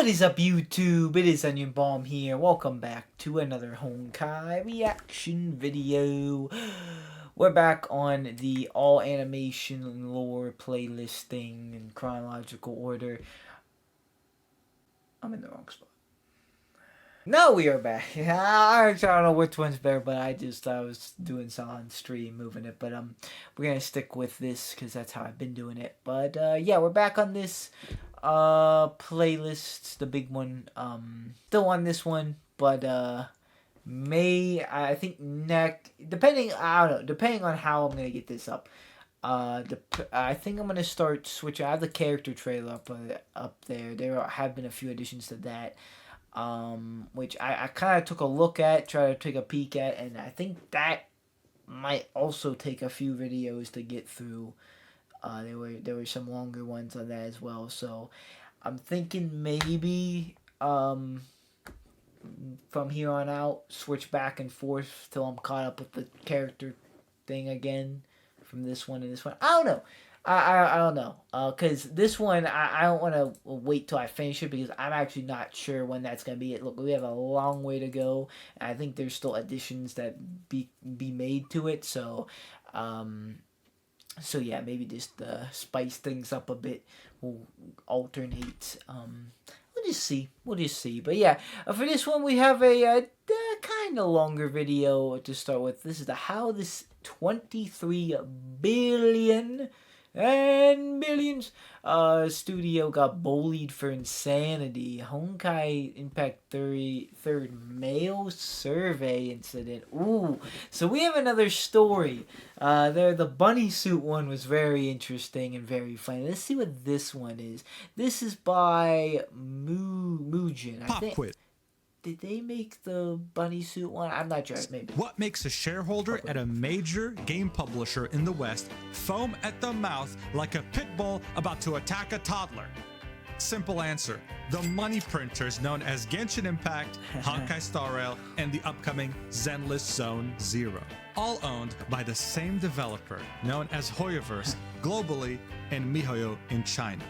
What is up, YouTube? It is Onion Bomb here. Welcome back to another Honkai reaction video. We're back on the all animation and lore playlist thing in chronological order. I'm in the wrong spot. No, we are back. I don't know which one's better, but I was doing some on stream, moving it. But we're gonna stick with this because that's how I've been doing it. But yeah, we're back on this playlist, the big one. Still on this one, but I think depending on how I'm gonna get this up. I think I'm gonna start switching. I have the character trailer up there. There have been a few additions to that. Which I kind of took a look at, try to take a peek at, and I think that might also take a few videos to get through. There were some longer ones on that as well, so I'm thinking maybe from here on out switch back and forth till I'm caught up with the character thing again from this one and this one. I don't know. I don't know, because this one, I don't want to wait till I finish it, because I'm actually not sure when that's going to be. Look, we have a long way to go, and I think there's still additions that be made to it, so yeah, maybe just spice things up a bit, we'll alternate, we'll just see, but yeah, for this one, we have a kind of longer video to start with. This is how this 23 billion and billions studio got bullied for insanity. Honkai Impact third male survey incident. Ooh, so we have another story. The bunny suit one was very interesting and very funny. Let's see what this one is. This is by Mugen. Pop Quit. Did they make the bunny suit one? I'm not sure. Maybe. What makes a shareholder at a major game publisher in the West foam at the mouth like a pit bull about to attack a toddler? Simple answer. The money printers known as Genshin Impact, Honkai Star Rail, and the upcoming Zenless Zone Zero. All owned by the same developer known as Hoyoverse globally and MiHoYo in China.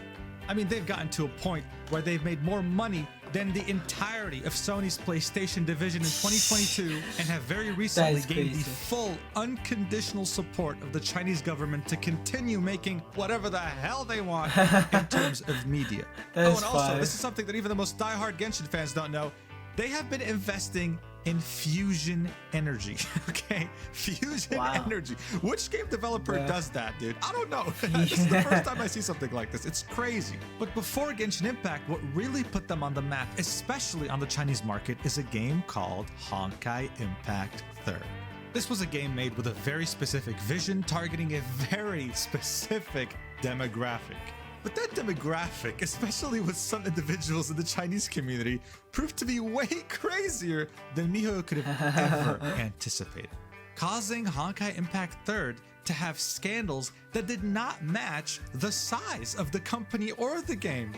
I mean, they've gotten to a point where they've made more money than the entirety of Sony's PlayStation division in 2022 and have very recently gained the full unconditional support of the Chinese government to continue making whatever the hell they want in terms of media. And also, this is something that even the most diehard Genshin fans don't know. They have been investing in fusion energy. Okay, fusion energy. Which game developer does that, dude? I don't know. This is the first time I see something like this. It's crazy. But before Genshin Impact, what really put them on the map, especially on the Chinese market, is a game called Honkai Impact 3rd. This was a game made with a very specific vision, targeting a very specific demographic. But that demographic, especially with some individuals in the Chinese community, proved to be way crazier than MiHoYo could have ever anticipated, causing Honkai Impact 3rd to have scandals that did not match the size of the company or the game.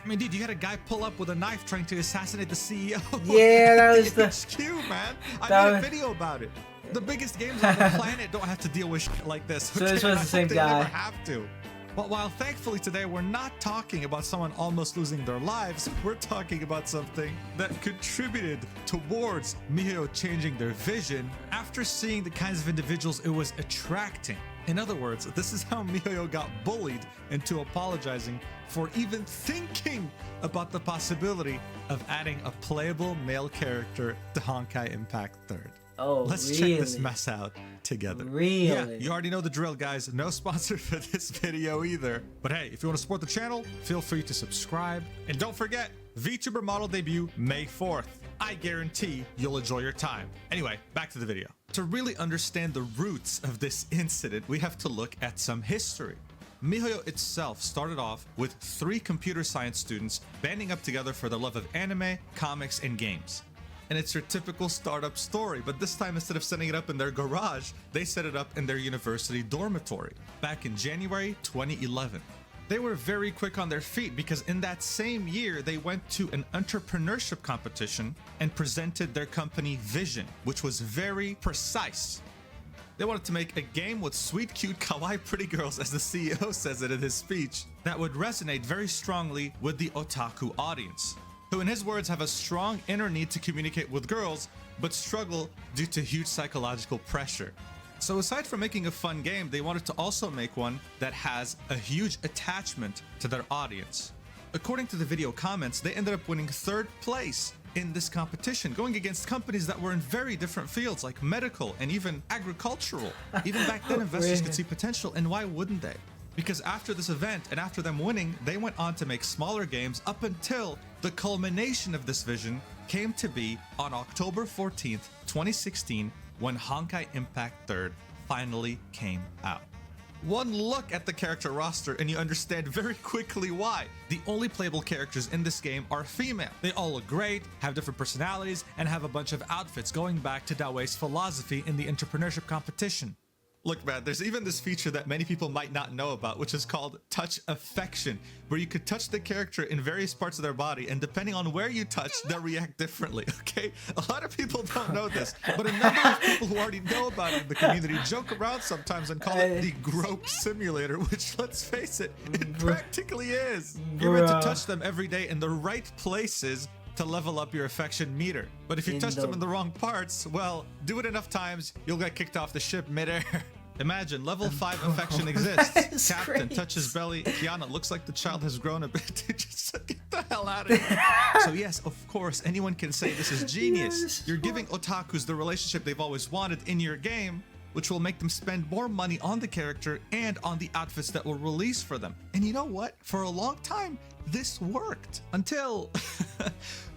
I mean, dude, you had a guy pull up with a knife trying to assassinate the CEO. Yeah, that was the HQ, man. I made a video about it. The biggest games on the planet don't have to deal with shit like this. So this was the same guy. Never have to. But while thankfully today we're not talking about someone almost losing their lives, we're talking about something that contributed towards MiHoYo changing their vision after seeing the kinds of individuals it was attracting. In other words, this is how MiHoYo got bullied into apologizing for even thinking about the possibility of adding a playable male character to Honkai Impact 3rd. Oh, Let's really? check this mess out together. Really? Yeah, you already know the drill, guys. No sponsor for this video either. But hey, if you want to support the channel, feel free to subscribe. And don't forget, VTuber model debut May 4th. I guarantee you'll enjoy your time. Anyway, back to the video. To really understand the roots of this incident, we have to look at some history. MiHoYo itself started off with 3 computer science students banding up together for their love of anime, comics, and games. And it's your typical startup story, but this time instead of setting it up in their garage, they set it up in their university dormitory back in January 2011. They were very quick on their feet because in that same year, they went to an entrepreneurship competition and presented their company vision, which was very precise. They wanted to make a game with sweet, cute, kawaii pretty girls, as the CEO says it in his speech, that would resonate very strongly with the otaku audience. who in his words have a strong inner need to communicate with girls, but struggle due to huge psychological pressure. So aside from making a fun game, they wanted to also make one that has a huge attachment to their audience. According to the video comments, they ended up winning 3rd place in this competition, going against companies that were in very different fields like medical and even agricultural. Even back then, investors could see potential, and why wouldn't they? Because after this event and after them winning, they went on to make smaller games up until the culmination of this vision came to be on October 14th, 2016, when Honkai Impact 3rd finally came out. One look at the character roster and you understand very quickly why. The only playable characters in this game are female. They all look great, have different personalities, and have a bunch of outfits going back to Dawei's philosophy in the entrepreneurship competition. Look, man, there's even this feature that many people might not know about, which is called touch affection, where you could touch the character in various parts of their body, and depending on where you touch, they'll react differently, okay? A lot of people don't know this, but a number of people who already know about it in the community joke around sometimes and call it the grope simulator, which, let's face it, it practically is. You're meant to touch them every day in the right places to level up your affection meter. But if you touch them in the wrong parts, well, do it enough times, you'll get kicked off the ship midair. Imagine, level 5 affection exists. Captain touches belly. Kiana looks like the child has grown a bit. Just get the hell out of here. So yes, of course, anyone can say this is genius. You're giving otakus the relationship they've always wanted in your game, which will make them spend more money on the character and on the outfits that will release for them. And you know what? For a long time, this worked. Until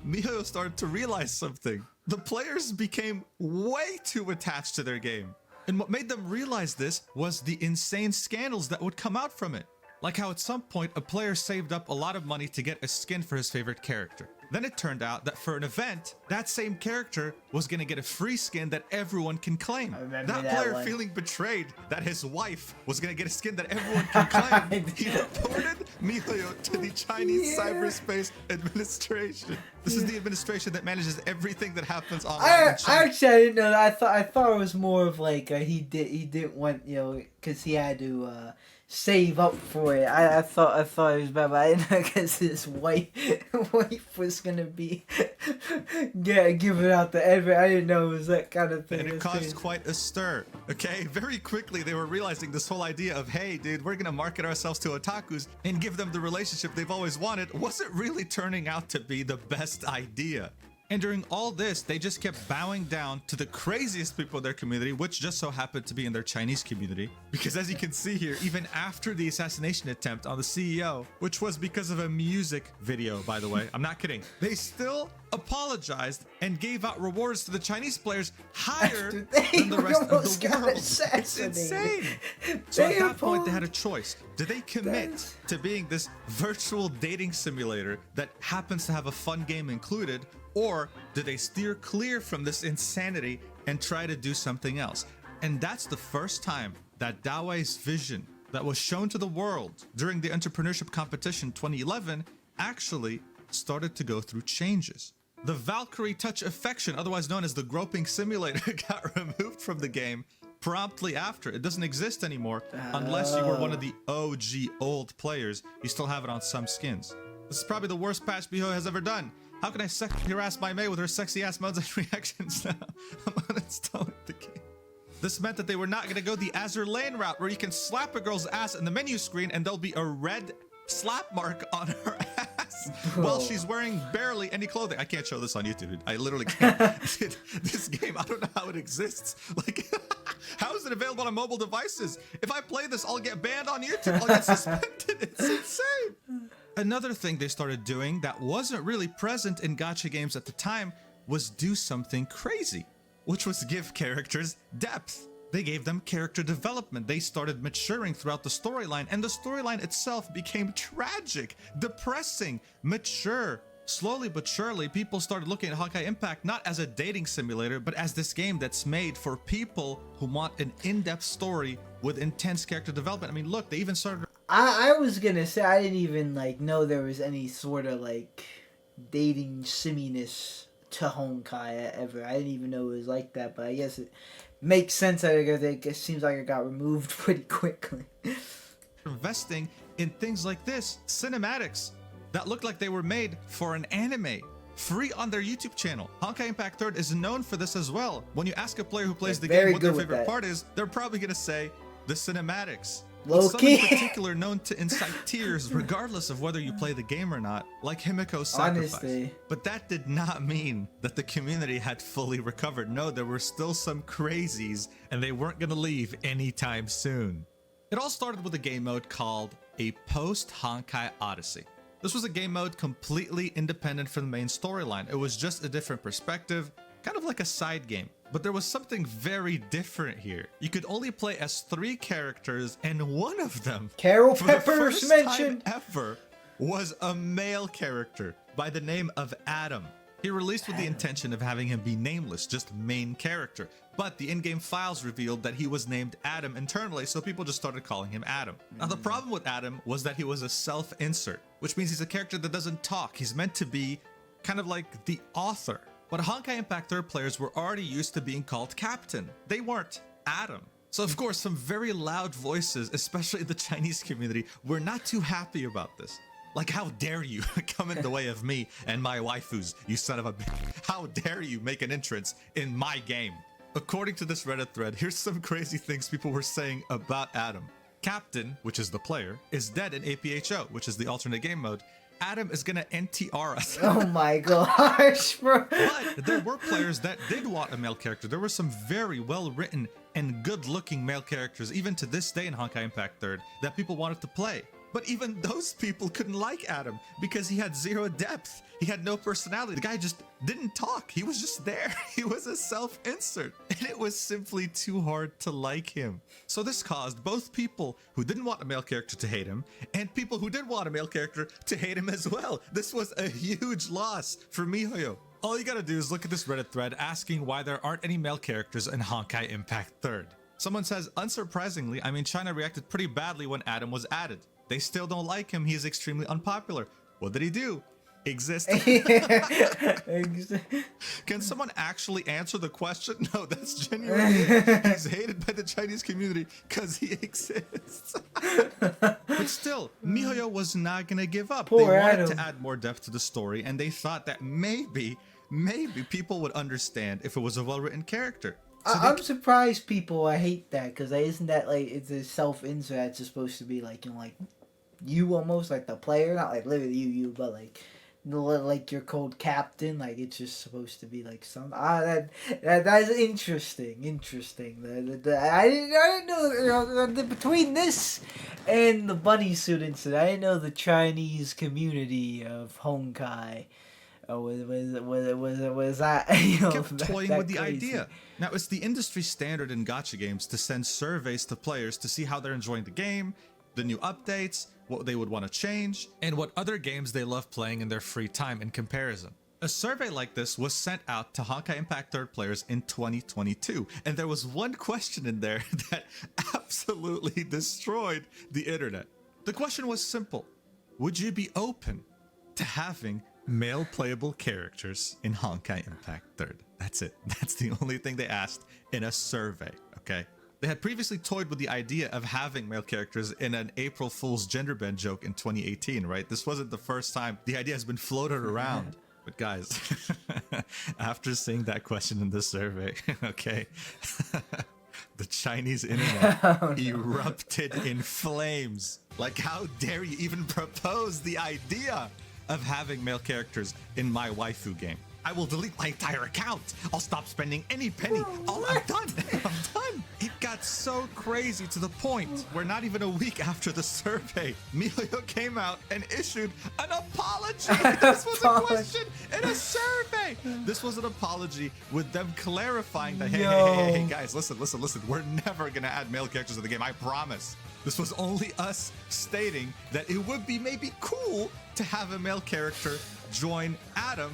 miHoYo started to realize something. The players became way too attached to their game. And what made them realize this was the insane scandals that would come out from it. Like how at some point a player saved up a lot of money to get a skin for his favorite character. Then it turned out that for an event, that same character was going to get a free skin that everyone can claim. That player feeling betrayed that his wife was going to get a skin that everyone can claim. He reported miHoYo to the Chinese Cyberspace Administration. This is the administration that manages everything that happens online. I didn't know that. I thought it was more of like he didn't want, because he had to save up for it. I thought it was bad, but I didn't know because his wife was gonna be give it out to everyone. I didn't know it was that kind of thing. And it caused quite a stir. Okay, very quickly they were realizing this whole idea of, hey, dude, we're gonna market ourselves to otakus and give them the relationship they've always wanted wasn't really turning out to be the best idea. And during all this, they just kept bowing down to the craziest people in their community, which just so happened to be in their Chinese community. Because as you can see here, even after the assassination attempt on the CEO, which was because of a music video, by the way, I'm not kidding, they still apologized and gave out rewards to the Chinese players higher than the rest of the world. It's insane. So at that point, they had a choice. Do they commit to being this virtual dating simulator that happens to have a fun game included, or do they steer clear from this insanity and try to do something else? And that's the first time that Dawei's vision that was shown to the world during the entrepreneurship competition 2011 actually started to go through changes. The Valkyrie Touch Affection, otherwise known as the groping simulator, got removed from the game promptly after. It doesn't exist anymore unless you were one of the OG old players. You still have it on some skins. This is probably the worst patch miHoYo has ever done. How can I sexually harass my Mei with her sexy ass modes and reactions now? I'm uninstalling the game. This meant that they were not going to go the Azur Lane route where you can slap a girl's ass in the menu screen and there'll be a red slap mark on her ass while she's wearing barely any clothing. I can't show this on YouTube, dude. I literally can't. This game, I don't know how it exists. Like, how is it available on mobile devices? If I play this, I'll get banned on YouTube. I'll get suspended. It's insane. Another thing they started doing that wasn't really present in gacha games at the time was do something crazy, which was give characters depth. They gave them character development. They started maturing throughout the storyline, and the storyline itself became tragic, depressing, mature. Slowly but surely, people started looking at Honkai Impact not as a dating simulator, but as this game that's made for people who want an in-depth story with intense character development. I mean, look, they even started... I was gonna say, I didn't even, know there was any sort of, dating simminess to Honkai ever. I didn't even know it was like that, but I guess it makes sense. It seems like it got removed pretty quickly. Investing in things like this, cinematics. that looked like they were made for an anime, free on their YouTube channel. Honkai Impact 3rd is known for this as well. When you ask a player who plays the game what their favorite part is, they're probably gonna say the cinematics. Some in particular known to incite tears regardless of whether you play the game or not, like Himiko's sacrifice. Honestly. But that did not mean that the community had fully recovered. No, there were still some crazies, and they weren't gonna leave anytime soon. It all started with a game mode called a Post-Honkai Odyssey. This was a game mode completely independent from the main storyline. It was just a different perspective, kind of like a side game. But there was something very different here. You could only play as 3 characters, and one of them, Carol for Peppers the first mentioned, time ever, was a male character by the name of Adam. He released with the intention of having him be nameless, just main character. But the in-game files revealed that he was named Adam internally, so people just started calling him Adam. Now the problem with Adam was that he was a self-insert, which means he's a character that doesn't talk. He's meant to be kind of like the author. But Honkai Impact 3rd players were already used to being called Captain. They weren't Adam. So of course, some very loud voices, especially the Chinese community, were not too happy about this. Like, how dare you come in the way of me and my waifus, you son of a bitch. How dare you make an entrance in my game? According to this Reddit thread, here's some crazy things people were saying about Adam. Captain, which is the player, is dead in APHO, which is the alternate game mode. Adam is gonna NTR us. Oh my gosh, bro. But there were players that did want a male character. There were some very well-written and good-looking male characters, even to this day in Honkai Impact 3rd, that people wanted to play. But even those people couldn't like Adam because he had 0 depth. He had no personality. The guy just didn't talk. He was just there. He was a self-insert. And it was simply too hard to like him. So this caused both people who didn't want a male character to hate him and people who did want a male character to hate him as well. This was a huge loss for MiHoYo. All you gotta do is look at this Reddit thread asking why there aren't any male characters in Honkai Impact 3rd. Someone says, unsurprisingly, I mean, China reacted pretty badly when Adam was added. They still don't like him. He is extremely unpopular. What did he do? Exist. Can someone actually answer the question? No, that's genuinely it. He's hated by the Chinese community because he exists. But still, MiHoYo was not going to give up. They wanted to add more depth to the story, and they thought that maybe people would understand if it was a well-written character. So I'm surprised people hate that, because isn't that like, it's a self-insert that's supposed to be like, you know, like you almost, like the player, not like literally you, but like you're called Captain, like it's just supposed to be like some that's interesting. I didn't know, between this and the bunny suit incident, I didn't know the Chinese community of Honkai was that, you know, kept toying that with the crazy idea. Now, it's the industry standard in gacha games to send surveys to players to see how they're enjoying the game, the new updates, what they would want to change, and what other games they love playing in their free time in comparison. A survey like this was sent out to Honkai Impact 3rd players in 2022, and there was one question in there that absolutely destroyed the internet. The question was simple. Would you be open to having male playable characters in Honkai Impact 3rd? That's it. That's the only thing they asked in a survey, okay? They had previously toyed with the idea of having male characters in an April Fool's gender bend joke in 2018, right? This wasn't the first time the idea has been floated around. But guys, after seeing that question in this survey, okay, the Chinese internet erupted in flames. Like, how dare you even propose the idea of having male characters in my waifu game? I will delete my entire account. I'll stop spending any penny. I'm done. I'm done. It got so crazy to the point where not even a week after the survey, MiHoYo came out and issued an apology. This was a question in a survey. This was an apology with them clarifying that, hey, guys, listen. We're never going to add male characters to the game. I promise. This was only us stating that it would be maybe cool to have a male character join Adam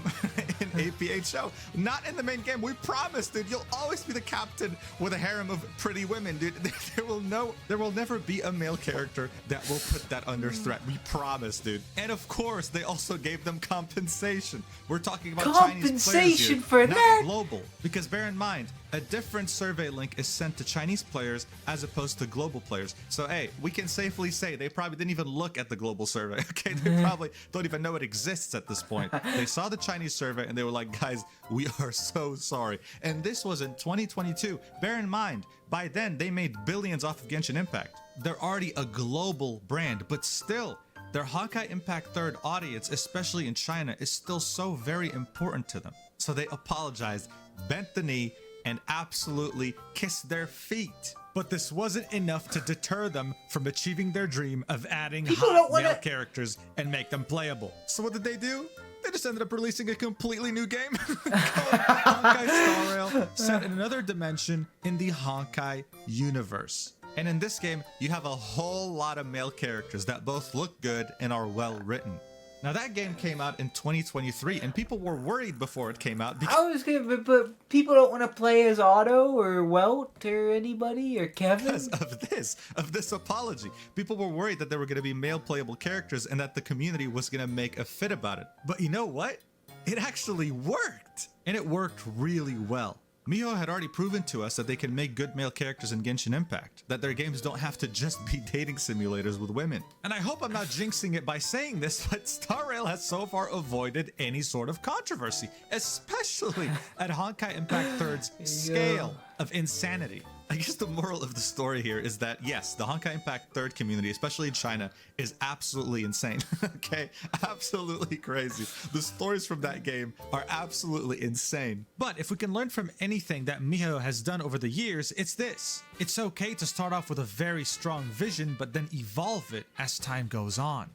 in APHO. Not in the main game. We promise, dude. You'll always be the captain with a harem of pretty women, dude. There will never be a male character that will put that under threat. We promise, dude. And of course, they also gave them compensation. We're talking about Chinese players here, for not that global. Because bear in mind, a different survey link is sent to Chinese players as opposed to global players. So, hey, we can safely say they probably didn't even look at the global survey. Okay, they probably don't even know it exists at this point. They saw the Chinese survey and they were like, guys, we are so sorry. And this was in 2022. Bear in mind, by then they made billions off of Genshin Impact. They're already a global brand, but still, their Honkai Impact third audience, especially in China, is still so very important to them. So they apologized, bent the knee, and absolutely kissed their feet. But this wasn't enough to deter them from achieving their dream of adding hot male characters and make them playable. So what did they do? They just ended up releasing a completely new game called Honkai Star Rail, set in another dimension in the Honkai universe. And in this game, you have a whole lot of male characters that both look good and are well written. Now that game came out in 2023, and people were worried before it came out. I was gonna, but people don't want to play as Otto or Welt or anybody or Kevin because of this apology. People were worried that there were going to be male playable characters and that the community was going to make a fit about it. But you know what? It actually worked, and it worked really well. Miho had already proven to us that they can make good male characters in Genshin Impact, that their games don't have to just be dating simulators with women. And I hope I'm not jinxing it by saying this, but Star Rail has so far avoided any sort of controversy, especially at Honkai Impact 3's scale of insanity. I guess the moral of the story here is that, yes, the Honkai Impact 3rd community, especially in China, is absolutely insane. Okay? Absolutely crazy. The stories from that game are absolutely insane. But if we can learn from anything that Miho has done over the years, it's this. It's okay to start off with a very strong vision, but then evolve it as time goes on.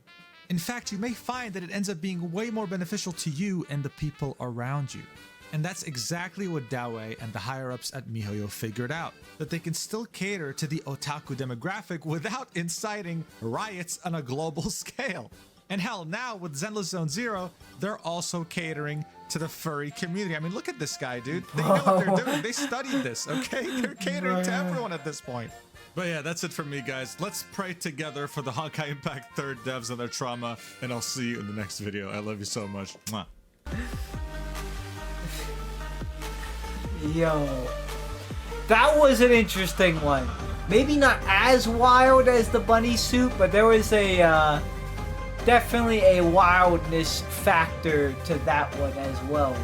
In fact, you may find that it ends up being way more beneficial to you and the people around you. And that's exactly what Dawei and the higher-ups at MiHoYo figured out, that they can still cater to the otaku demographic without inciting riots on a global scale. And hell, now with Zenless Zone Zero, they're also catering to the furry community. I mean, look at this guy, dude. They know what they're doing. They studied this, okay? They're catering to everyone at this point. But yeah, that's it from me, guys. Let's pray together for the Honkai Impact 3rd devs and their trauma, and I'll see you in the next video. I love you so much. Mwah. Yo, that was an interesting one. Maybe not as wild as the bunny suit, but there was a definitely a wildness factor to that one as well.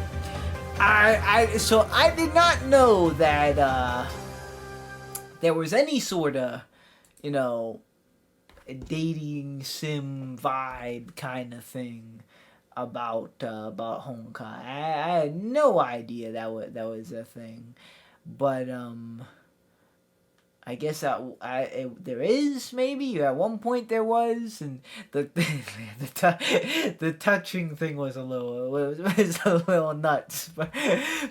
So I did not know that there was any sort of, you know, a dating sim vibe kind of thing about Honkai. I had no idea that was a thing, but I guess there is, maybe at one point there was, and the touching thing was a little nuts, but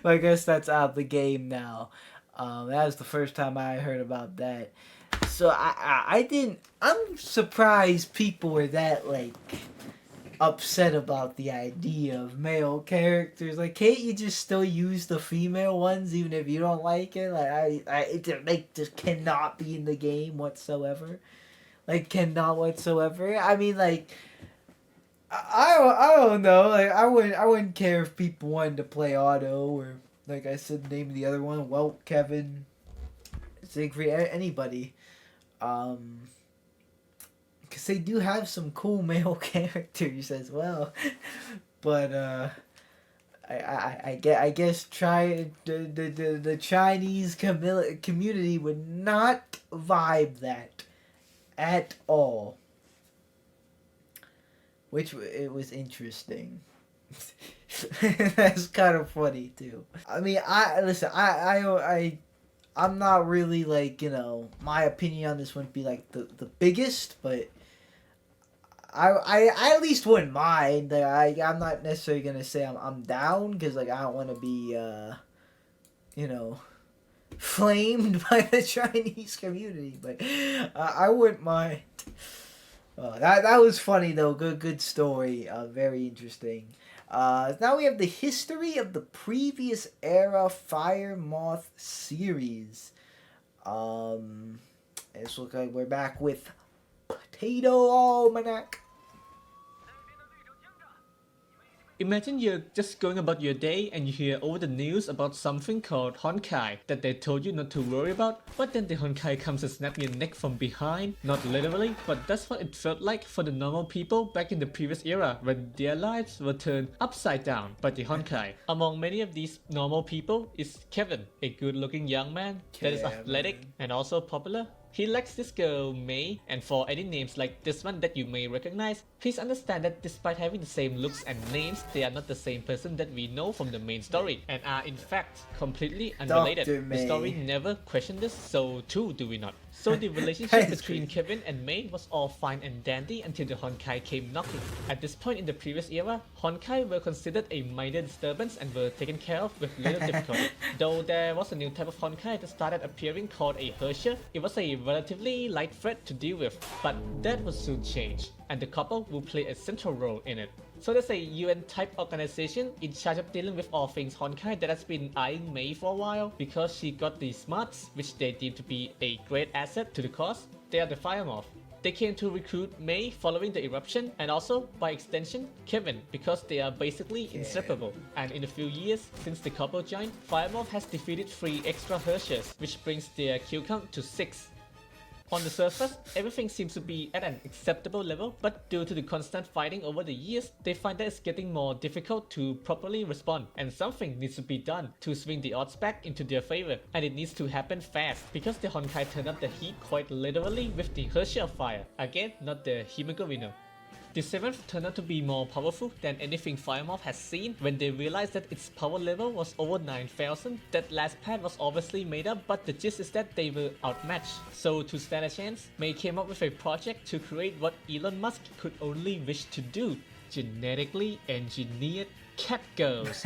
I guess that's out of the game now. That was the first time I heard about that, so I'm surprised people were that like upset about the idea of male characters. Like, can't you just still use the female ones even if you don't like it? Like, it just cannot be in the game whatsoever. Like, cannot whatsoever. I mean, like, I don't know. Like, I wouldn't care if people wanted to play Otto, or like I said, name the other one, Welt, Kevin, Siegfried, anybody. Because they do have some cool male characters as well, but I guess the Chinese community would not vibe that at all, which it was interesting. That's kind of funny too. I mean, I'm not really, like, you know, my opinion on this wouldn't be like the biggest, but I at least wouldn't mind. I'm not necessarily gonna say I'm down, because like I don't want to be you know, flamed by the Chinese community, but I wouldn't mind. That was funny though. Good story. Very interesting. Now we have the history of the previous era Fire Moth series. It's looks like we're back with Potato Almanac. Imagine you're just going about your day and you hear over the news about something called Honkai that they told you not to worry about, but then the Honkai comes and snap your neck from behind. Not literally, but that's what it felt like for the normal people back in the previous era when their lives were turned upside down by the Honkai. Among many of these normal people is Kevin, a good looking young man that is athletic and also popular. He likes this girl, May, and for any names like this one that you may recognize, please understand that despite having the same looks and names, they are not the same person that we know from the main story, and are in fact completely unrelated. Dr. The story May. never questioned this, so too do we not. So the relationship between Kevin and May was all fine and dandy until the Honkai came knocking. At this point in the previous era, Honkai were considered a minor disturbance and were taken care of with little difficulty. Though there was a new type of Honkai that started appearing called a Herrscher, it was a relatively light threat to deal with, but that would soon change, and the couple will play a central role in it. So there's a UN-type organization in charge of dealing with all things Honkai that has been eyeing May for a while because she got the smarts, which they deem to be a great asset to the cause. They are the Fire Moth. They came to recruit May following the eruption, and also, by extension, Kevin, because they are basically inseparable. And in a few years since the couple joined, Fire Moth has defeated 3 extra Herschers, which brings their kill count to 6. On the surface, everything seems to be at an acceptable level, but due to the constant fighting over the years, they find that it's getting more difficult to properly respond, and something needs to be done to swing the odds back into their favor, and it needs to happen fast, because the Honkai turn up the heat quite literally with the Herrscher of Fire. Again, not the Himagorino. The 7th turned out to be more powerful than anything Fire Moth has seen when they realized that its power level was over 9,000. That last part was obviously made up, but the gist is that they were outmatched. So to stand a chance, May came up with a project to create what Elon Musk could only wish to do: genetically engineered cat girls.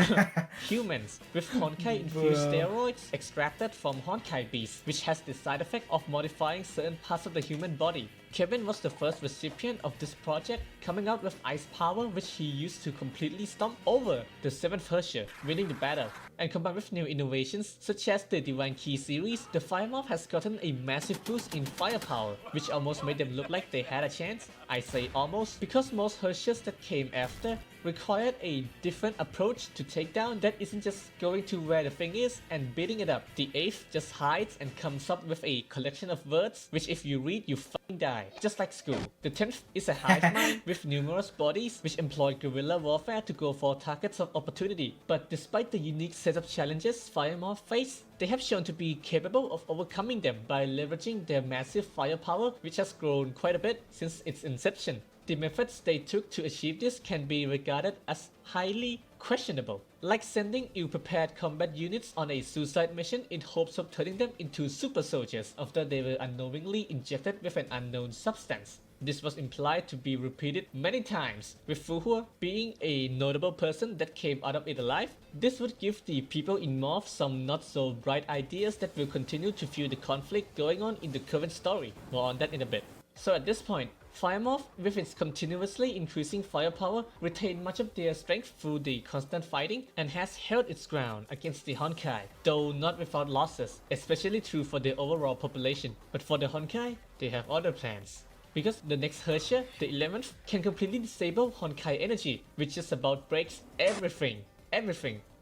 Humans with Honkai infused steroids extracted from Honkai beasts, which has the side effect of modifying certain parts of the human body. Kevin was the first recipient of this project, coming out with ice power, which he used to completely stomp over the 7th Herrscher, winning the battle. And combined with new innovations such as the Divine Key series, the Fire Moth has gotten a massive boost in firepower, which almost made them look like they had a chance. I say almost, because most Herschers that came after required a different approach to take down that isn't just going to where the thing is and beating it up. The 8th just hides and comes up with a collection of words, which if you read, you fucking die, just like school. The 10th is a hive mind with numerous bodies which employ guerrilla warfare to go for targets of opportunity. But despite the unique set of challenges Fire Moth face, they have shown to be capable of overcoming them by leveraging their massive firepower, which has grown quite a bit since its inception. The methods they took to achieve this can be regarded as highly questionable, like sending ill-prepared combat units on a suicide mission in hopes of turning them into super soldiers after they were unknowingly injected with an unknown substance. This was implied to be repeated many times, with Fuhua being a notable person that came out of it alive. This would give the people involved some not so bright ideas that will continue to fuel the conflict going on in the current story. More on that in a bit. So at this point, Fire Moth, with its continuously increasing firepower, retained much of their strength through the constant fighting and has held its ground against the Honkai, though not without losses, especially true for the overall population. But for the Honkai, they have other plans. Because the next Herrscher, the 11th, can completely disable Honkai energy, which just about breaks everything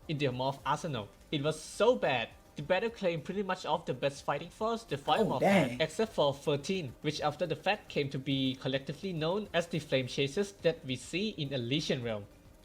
in their Moth arsenal. It was so bad. The battle claimed pretty much all the best fighting force the Fire Moth had, except for 13, which after the fact came to be collectively known as the Flame Chasers that we see in Elysian Realm.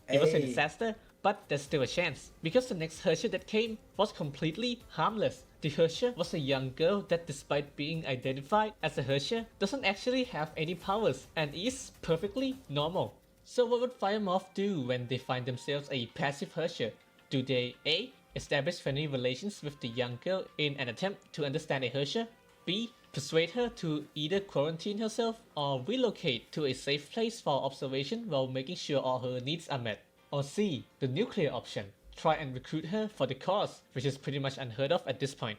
It was a disaster, but there's still a chance, because the next Herrscher that came was completely harmless. The Herrscher was a young girl that, despite being identified as a Herrscher, doesn't actually have any powers and is perfectly normal. So what would Fire Moth do when they find themselves a passive Herrscher? Do they A. establish friendly relations with the young girl in an attempt to understand a Herrscher? B. persuade her to either quarantine herself or relocate to a safe place for observation while making sure all her needs are met? Or C. the nuclear option, try and recruit her for the cause, which is pretty much unheard of at this point.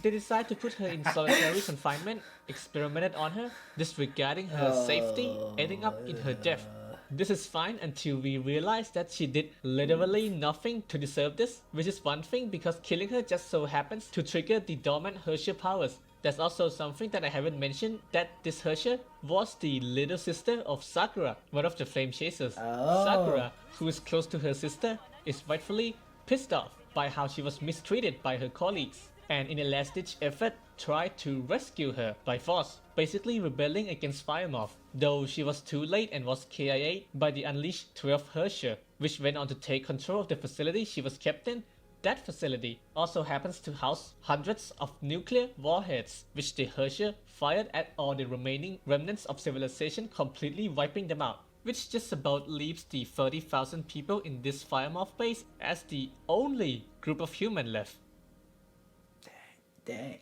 They decide to put her in solitary confinement, experimented on her, disregarding her safety, ending up in her death. This is fine until we realize that she did literally nothing to deserve this, which is one thing because killing her just so happens to trigger the dormant Herrscher powers. There's also something that I haven't mentioned, that this Hersher was the little sister of Sakura, one of the flame chasers. Oh. Sakura, who is close to her sister, is rightfully pissed off by how she was mistreated by her colleagues, and in a last-ditch effort tried to rescue her by force, basically rebelling against Fire Moth, though she was too late and was KIA'd by the Unleashed 12 Hersher, which went on to take control of the facility she was kept in. That facility also happens to house hundreds of nuclear warheads, which the Hersher fired at all the remaining remnants of civilization, completely wiping them out, which just about leaves the 30,000 people in this Fire Moth base as the only group of human left. Dang.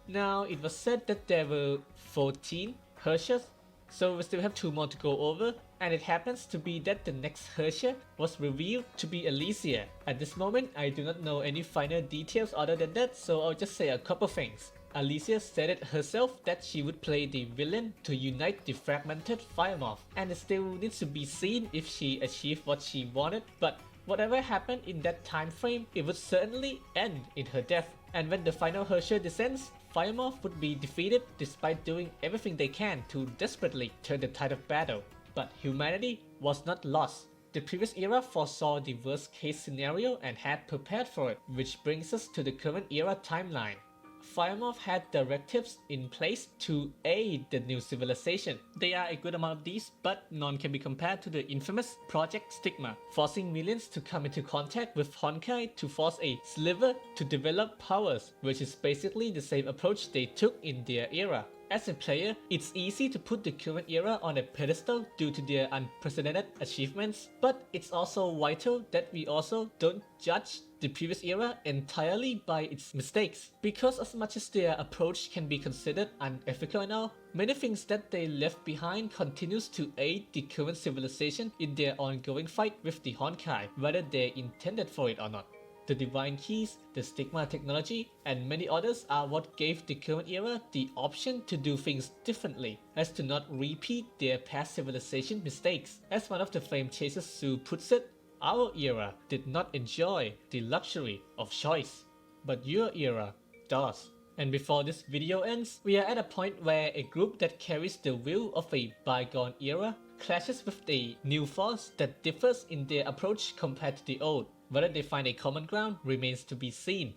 Now, it was said that there were 14 Hershers, so we still have 2 more to go over, and it happens to be that the next Hersher was revealed to be Elysia. At this moment, I do not know any finer details other than that, so I'll just say a couple things. Elysia said it herself that she would play the villain to unite the fragmented Fire Moth, and it still needs to be seen if she achieved what she wanted, but whatever happened in that time frame, it would certainly end in her death. And when the final Hersher descends, Fire Moth would be defeated despite doing everything they can to desperately turn the tide of battle. But humanity was not lost. The previous era foresaw the worst case scenario and had prepared for it, which brings us to the current era timeline. Fire Moth had directives in place to aid the new civilization. There are a good amount of these, but none can be compared to the infamous Project Stigma, forcing millions to come into contact with Honkai to force a sliver to develop powers, which is basically the same approach they took in their era. As a player, it's easy to put the current era on a pedestal due to their unprecedented achievements, but it's also vital that we also don't judge the previous era entirely by its mistakes, because as much as their approach can be considered unethical and all, many things that they left behind continues to aid the current civilization in their ongoing fight with the Honkai, whether they intended for it or not. The Divine Keys, the Stigma technology, and many others are what gave the current era the option to do things differently, as to not repeat their past civilization mistakes. As one of the Flame Chasers Sue puts it, our era did not enjoy the luxury of choice, but your era does. And before this video ends, we are at a point where a group that carries the will of a bygone era clashes with a new force that differs in their approach compared to the old. Whether they find a common ground remains to be seen.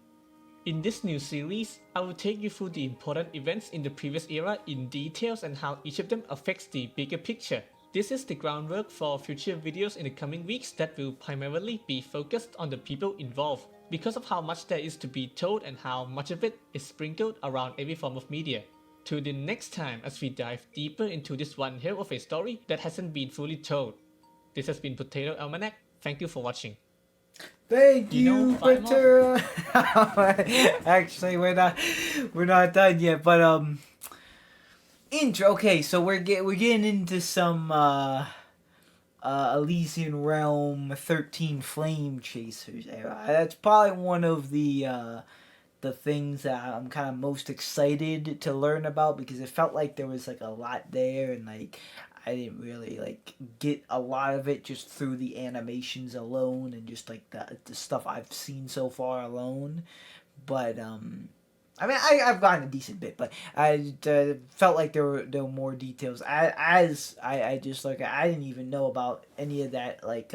In this new series, I will take you through the important events in the previous era in details and how each of them affects the bigger picture. This is the groundwork for future videos in the coming weeks that will primarily be focused on the people involved, because of how much there is to be told and how much of it is sprinkled around every form of media. Till the next time as we dive deeper into this one hell of a story that hasn't been fully told. This has been Potato Almanac. Thank you for watching. Thank you, Fire Moth? Potato. Actually, we're not done yet, but intro. Okay, so we're getting into some Elysian Realm 13 Flame Chasers era. That's probably one of the things that I'm kind of most excited to learn about, because it felt like there was like a lot there, and like I didn't really like get a lot of it just through the animations alone and just like the stuff I've seen so far alone. But I mean, I've gotten a decent bit, but I felt like there were more details. I just like I didn't even know about any of that, like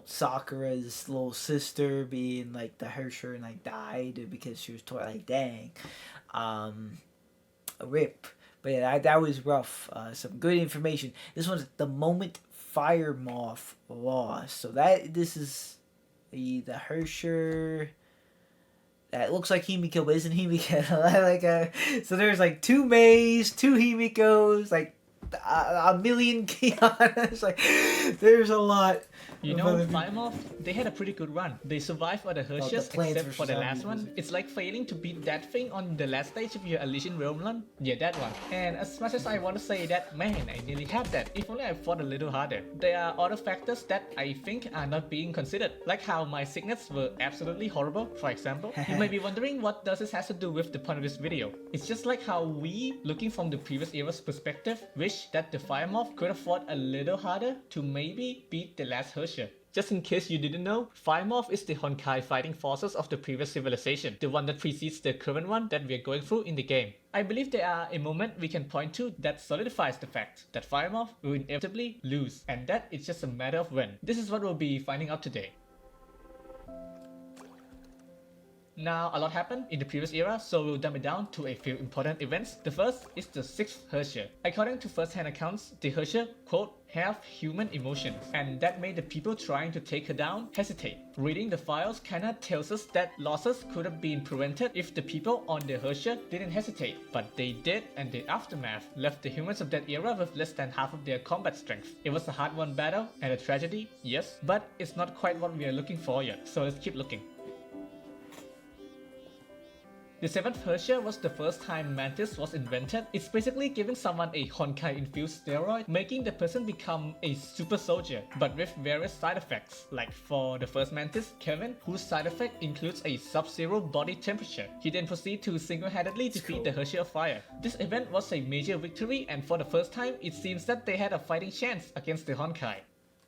Sakura's little sister being like the Hersher and like died because she was like dang, rip. But yeah, that was rough. Some good information. This one's the moment Fire Moth lost. So this is the Hersher. That looks like Himiko, but isn't Himiko. So there's like 2 Meis, 2 Himikos, like a million Kianas. Like there's a lot. You know, Fire Moth, they had a pretty good run. They survived all the Hershers except for the last one. It's like failing to beat that thing on the last stage of your Elysian Realm run. Yeah, that one. And as much as I want to say that, man, I nearly had that. If only I fought a little harder. There are other factors that I think are not being considered, like how my signets were absolutely horrible, for example. You might be wondering what does this have to do with the point of this video. It's just like how we, looking from the previous era's perspective, wish wish that the Fire Moth could have fought a little harder to maybe beat the last Herrscher. Just in case you didn't know, Fire Moth is the Honkai fighting forces of the previous civilization, the one that precedes the current one that we are going through in the game. I believe there are a moment we can point to that solidifies the fact that Fire Moth will inevitably lose, and that it's just a matter of when. This is what we'll be finding out today. Now, a lot happened in the previous era, so we'll dumb it down to a few important events. The first is the 6th Herrscher. According to first-hand accounts, the Herrscher, quote, have human emotions, and that made the people trying to take her down hesitate. Reading the files kinda tells us that losses could have been prevented if the people on the Herrscher didn't hesitate, but they did, and the aftermath left the humans of that era with less than half of their combat strength. It was a hard-won battle and a tragedy, yes, but it's not quite what we are looking for yet, so let's keep looking. The 7th Herrscher was the first time Mantis was invented. It's basically giving someone a Honkai-infused steroid, making the person become a super soldier, but with various side effects. Like for the first Mantis, Kevin, whose side effect includes a sub-zero body temperature. He then proceeds to single-handedly defeat the Herrscher of Fire. This event was a major victory, and for the first time, it seems that they had a fighting chance against the Honkai.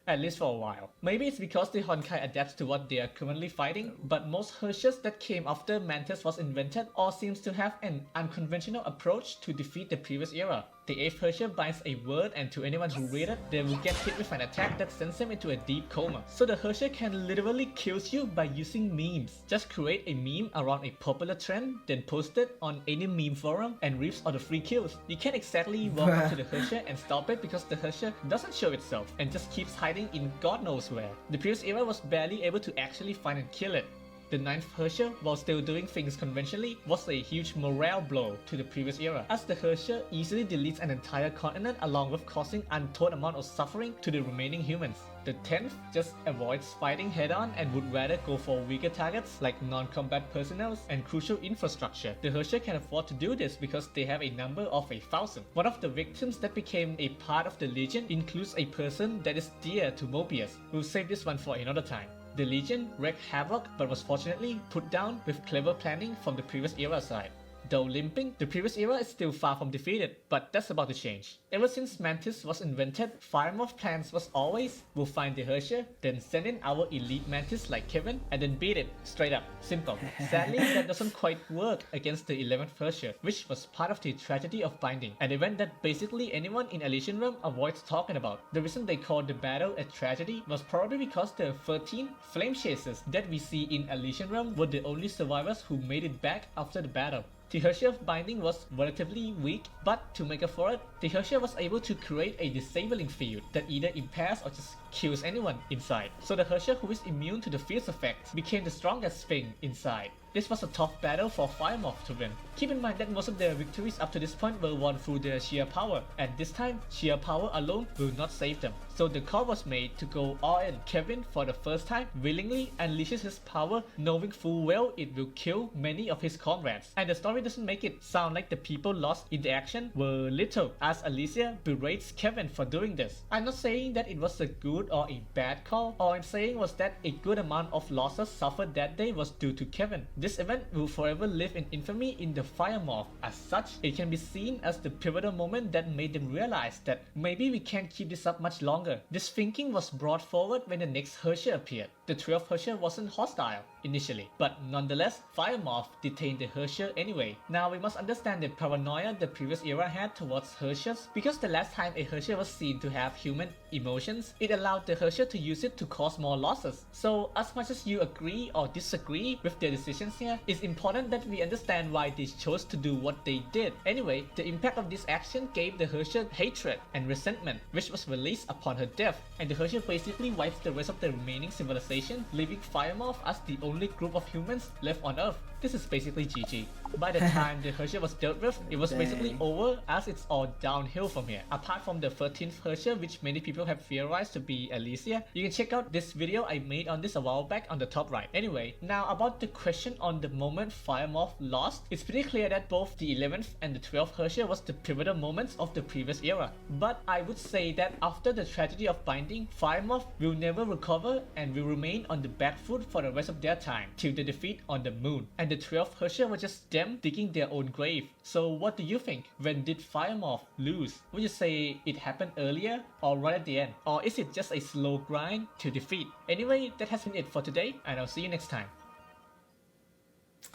At least for a while. Maybe it's because the Honkai adapts to what they are currently fighting, but most Herrschers that came after Mantis was invented all seems to have an unconventional approach to defeat the previous era. The 8th Herrscher binds a word, and to anyone who read it, they will get hit with an attack that sends them into a deep coma. So the Herrscher can literally kill you by using memes. Just create a meme around a popular trend, then post it on any meme forum and reaps all the free kills. You can't exactly walk up to the Herrscher and stop it because the Herrscher doesn't show itself and just keeps hiding in God knows where. The previous era was barely able to actually find and kill it. The 9th Herrscher, while still doing things conventionally, was a huge morale blow to the previous era, as the Herrscher easily deletes an entire continent along with causing untold amount of suffering to the remaining humans. The 10th just avoids fighting head-on and would rather go for weaker targets like non-combat personnel and crucial infrastructure. The Herrscher can afford to do this because they have a number of 1,000. One of the victims that became a part of the Legion includes a person that is dear to Mobius. We'll save this one for another time. The Legion wreaked havoc but was fortunately put down with clever planning from the previous era side. Though limping, the previous era is still far from defeated, but that's about to change. Ever since Mantis was invented, Fire Moth plans was always, we'll find the Herrscher, then send in our elite Mantis like Kevin, and then beat it, straight up, simple. Sadly, that doesn't quite work against the 11th Herrscher, which was part of the tragedy of binding, an event that basically anyone in Elysian Realm avoids talking about. The reason they called the battle a tragedy was probably because the 13 flame chasers that we see in Elysian Realm were the only survivors who made it back after the battle. The Herrscher of Binding was relatively weak, but to make up for it, the Herrscher was able to create a disabling field that either impairs or just kills anyone inside. So the Herrscher who is immune to the field's effects became the strongest thing inside. This was a tough battle for Fire Moth to win. Keep in mind that most of their victories up to this point were won through their sheer power, and this time, sheer power alone will not save them. So the call was made to go all in. Kevin, for the first time, willingly unleashes his power, knowing full well it will kill many of his comrades. And the story doesn't make it sound like the people lost in the action were little, as Alicia berates Kevin for doing this. I'm not saying that it was a good or a bad call. All I'm saying was that a good amount of losses suffered that day was due to Kevin. This event will forever live in infamy in the Fire Moth. As such, it can be seen as the pivotal moment that made them realize that maybe we can't keep this up much longer. This thinking was brought forward when the next Herrscher appeared. The 12th Herrscher wasn't hostile initially, but nonetheless, Fire Moth detained the Herrscher anyway. Now we must understand the paranoia the previous era had towards Herrschers, because the last time a Herrscher was seen to have human emotions, it allowed the Herrscher to use it to cause more losses. So as much as you agree or disagree with their decisions here, it's important that we understand why they chose to do what they did. Anyway, the impact of this action gave the Herrscher hatred and resentment, which was released upon her death, and the Herrscher basically wipes the rest of the remaining civilization, leaving Fire Moth as the only group of humans left on Earth. This is basically GG. By the time the Herrscher was dealt with, it was basically over, as it's all downhill from here. Apart from the 13th Herrscher, which many people have theorized to be Alicia, you can check out this video I made on this a while back on the top right. Anyway, now about the question on the moment Fire Moth lost, it's pretty clear that both the 11th and the 12th Herrscher was the pivotal moments of the previous era. But I would say that after the tragedy of binding, Fire Moth will never recover and will remain on the back foot for the rest of their time, till the defeat on the moon. And the 12th Herrscher was just dead them digging their own grave. So what do you think? When did Fire Moth lose? Would you say it happened earlier or right at the end? Or is it just a slow grind to defeat? Anyway, that has been it for today, and I'll see you next time.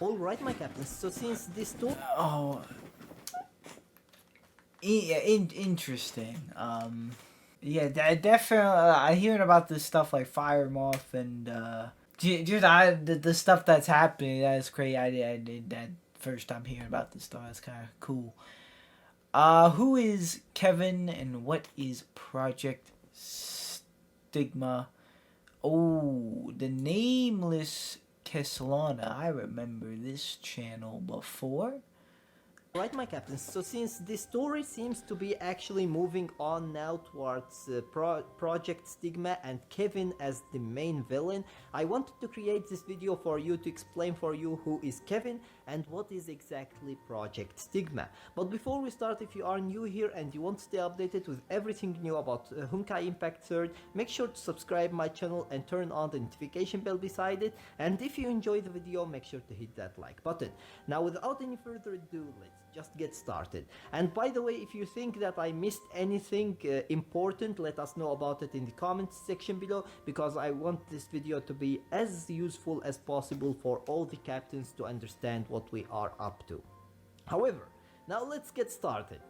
Alright, my captain, so since this story... Oh, yeah, interesting. Yeah, definitely. I hearing about this stuff like Fire Moth and just the stuff that's happening. That's crazy. I did that first time hearing about this stuff. That's kind of cool. Who is Kevin and what is Project Stigma? Oh, the Nameless Keslana. I remember this channel before. Right, my captain, so since the story seems to be actually moving on now towards Project Stigma and Kevin as the main villain, I wanted to create this video for you to explain for you who is Kevin and what is exactly Project Stigma. But before we start, if you are new here and you want to stay updated with everything new about Honkai Impact 3rd, make sure to subscribe my channel and turn on the notification bell beside it, and if you enjoyed the video, make sure to hit that like button. Now, without any further ado, let's just get started. And by the way, if you think that I missed anything important, let us know about it in the comments section below, because I want this video to be as useful as possible for all the captains to understand what we are up to. However, now let's get started.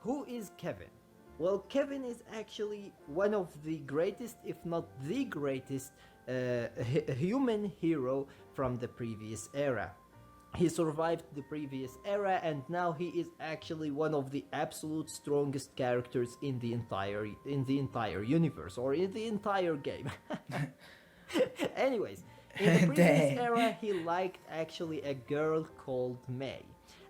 Who is Kevin? Well, Kevin is actually one of the greatest, if not the greatest, human hero from the previous era. He survived the previous era, and now he is actually one of the absolute strongest characters in the entire universe, or in the entire game. Anyways, in the previous era, he liked actually a girl called May.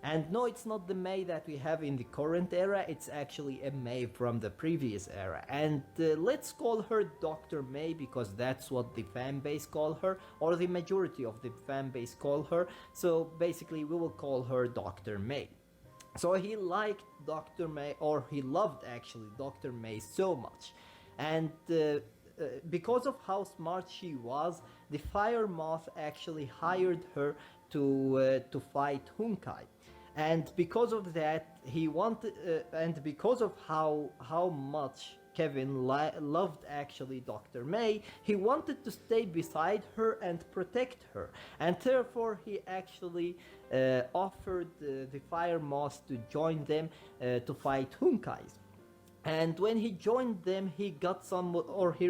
And no, it's not the May that we have in the current era, it's actually a May from the previous era. And let's call her Dr. May, because that's what the fanbase call her, or the majority of the fanbase call her. So basically we will call her Dr. May. So he liked Dr. May, or he loved actually Dr. May so much. And because of how smart she was, the Fire Moth actually hired her to fight Honkai. And because of that, he wanted, and because of how much Kevin loved actually Dr. May, he wanted to stay beside her and protect her, and therefore he actually offered the Fire Moth to join them to fight Honkais. And when he joined them, he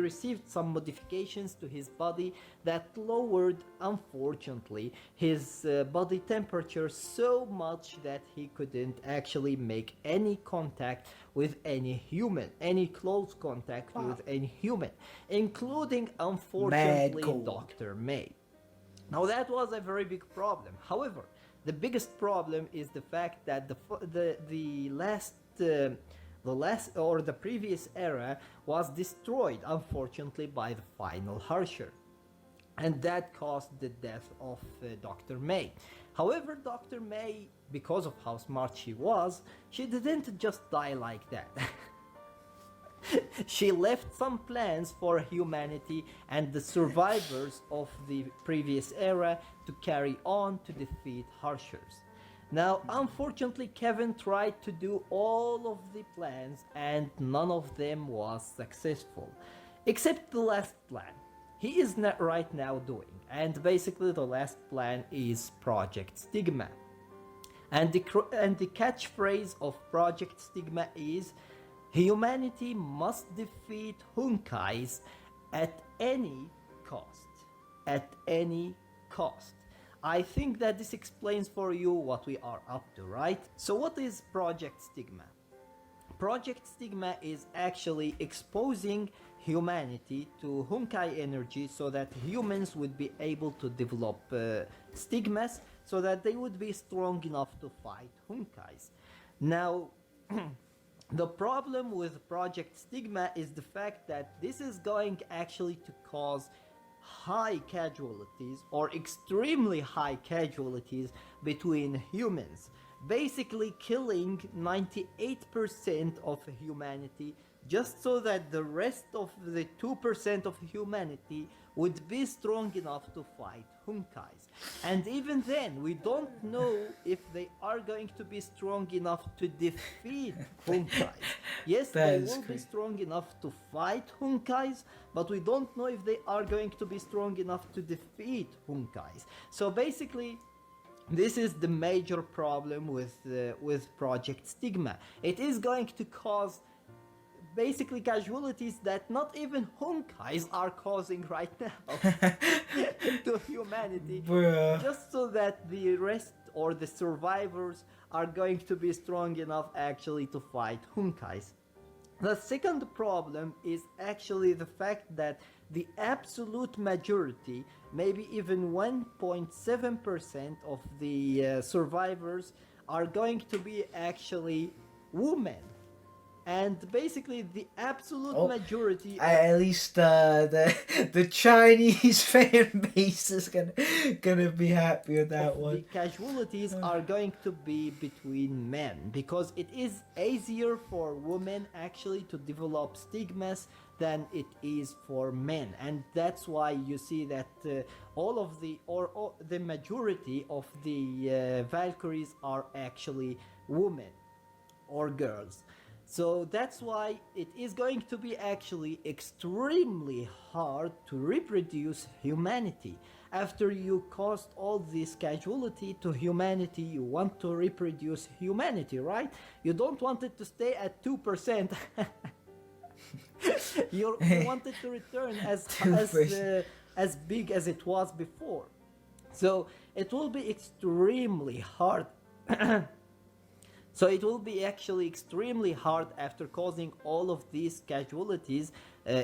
received some modifications to his body that lowered, unfortunately, his body temperature so much that he couldn't actually make any contact with any human, any close contact with any human, including, unfortunately, Dr. May. Now that was a very big problem. However, the biggest problem is the fact that the previous era was destroyed, unfortunately, by the final Harsher, and that caused the death of Dr. May. However, Dr. May, because of how smart she was, she didn't just die like that. She left some plans for humanity and the survivors of the previous era to carry on to defeat Harshers. Now, unfortunately, Kevin tried to do all of the plans and none of them was successful, except the last plan he is not right now doing, and basically the last plan is Project Stigma. And the catchphrase of Project Stigma is: humanity must defeat Honkais at any cost. At any cost. I think that this explains for you what we are up to, right? So what is Project Stigma? Project Stigma is actually exposing humanity to Honkai energy so that humans would be able to develop stigmas so that they would be strong enough to fight Honkais. Now, the problem with Project Stigma is the fact that this is going actually to cause high casualties, or extremely high casualties, between humans, basically killing 98% of humanity just so that the rest of the 2% of humanity would be strong enough to fight Honkais. And even then, we don't know if they are going to be strong enough to defeat Honkais. Yes, they will be strong enough to fight Honkais, but we don't know if they are going to be strong enough to defeat Honkais. So basically, this is the major problem with Project Stigma. It is going to cause basically casualties that not even Honkais are causing right now to humanity, just so that the rest or the survivors are going to be strong enough actually to fight Honkais. The second problem is actually the fact that the absolute majority, maybe even 1.7% of the survivors are going to be actually women. And basically the absolute majority at least the Chinese fan base is gonna be happy with that one. The casualties are going to be between men, because it is easier for women actually to develop stigmas than it is for men, and that's why you see that all of the majority of the Valkyries are actually women or girls. So that's why it is going to be actually extremely hard to reproduce humanity. After you caused all this casualty to humanity, you want to reproduce humanity, right? You don't want it to stay at 2%. You want it to return as big as it was before. So it will be extremely hard. So it will be actually extremely hard after causing all of these casualties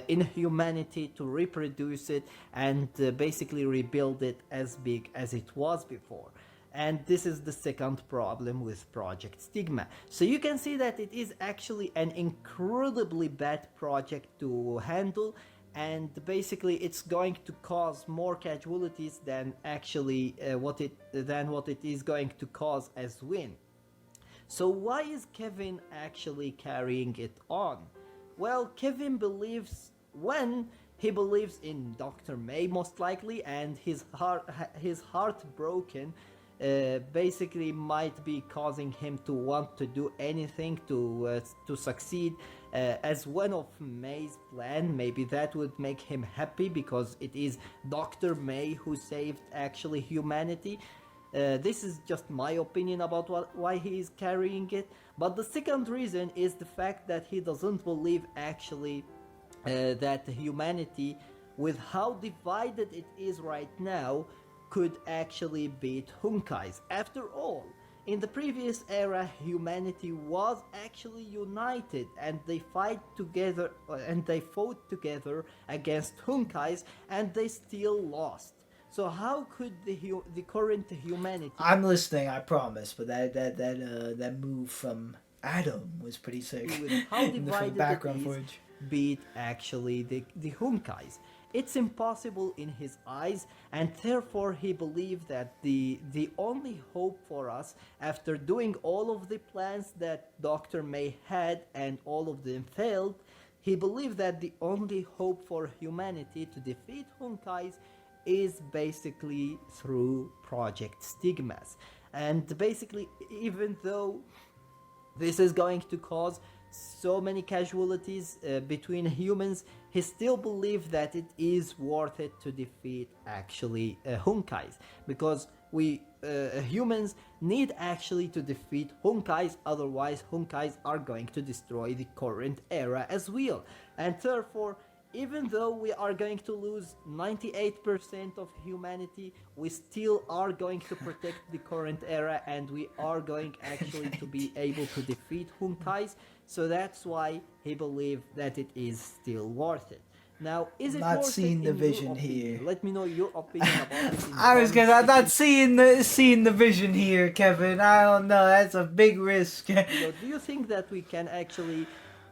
in humanity to reproduce it and basically rebuild it as big as it was before. And this is the second problem with Project Stigma. So you can see that it is actually an incredibly bad project to handle, and basically it's going to cause more casualties than actually what it is going to cause as win. So why is Kevin actually carrying it on? Well, Kevin believes in Dr. May most likely, and his heart broken basically might be causing him to want to do anything to succeed as one of May's plan. Maybe that would make him happy because it is Dr. May who saved actually humanity. This is just my opinion about why he is carrying it. But the second reason is the fact that he doesn't believe actually that humanity, with how divided it is right now, could actually beat Honkais. After all, in the previous era, humanity was actually united, and they fought together against Honkais, and they still lost. So how could the current humanity? I'm listening, I promise. But that move from Adam was pretty sick. With how divided background footage, beat actually the Honkais. It's impossible in his eyes, and therefore he believed that the only hope for us, after doing all of the plans that Dr. May had and all of them failed, he believed that the only hope for humanity to defeat Honkais is basically through Project Stigmas. And basically, even though this is going to cause so many casualties between humans, he still believes that it is worth it to defeat actually Honkais, because we humans need actually to defeat Honkais, otherwise Honkais are going to destroy the current era as well. And therefore, even though we are going to lose 98% of humanity, we still are going to protect the current era, and we are going actually to be able to defeat Honkais. So that's why he believes that it is still worth it. Now, is it not worth seeing it the in vision your opinion? here? Let me know your opinion about it. I'm not seeing the vision here, Kevin. I don't know. That's a big risk. Do you think that we can actually,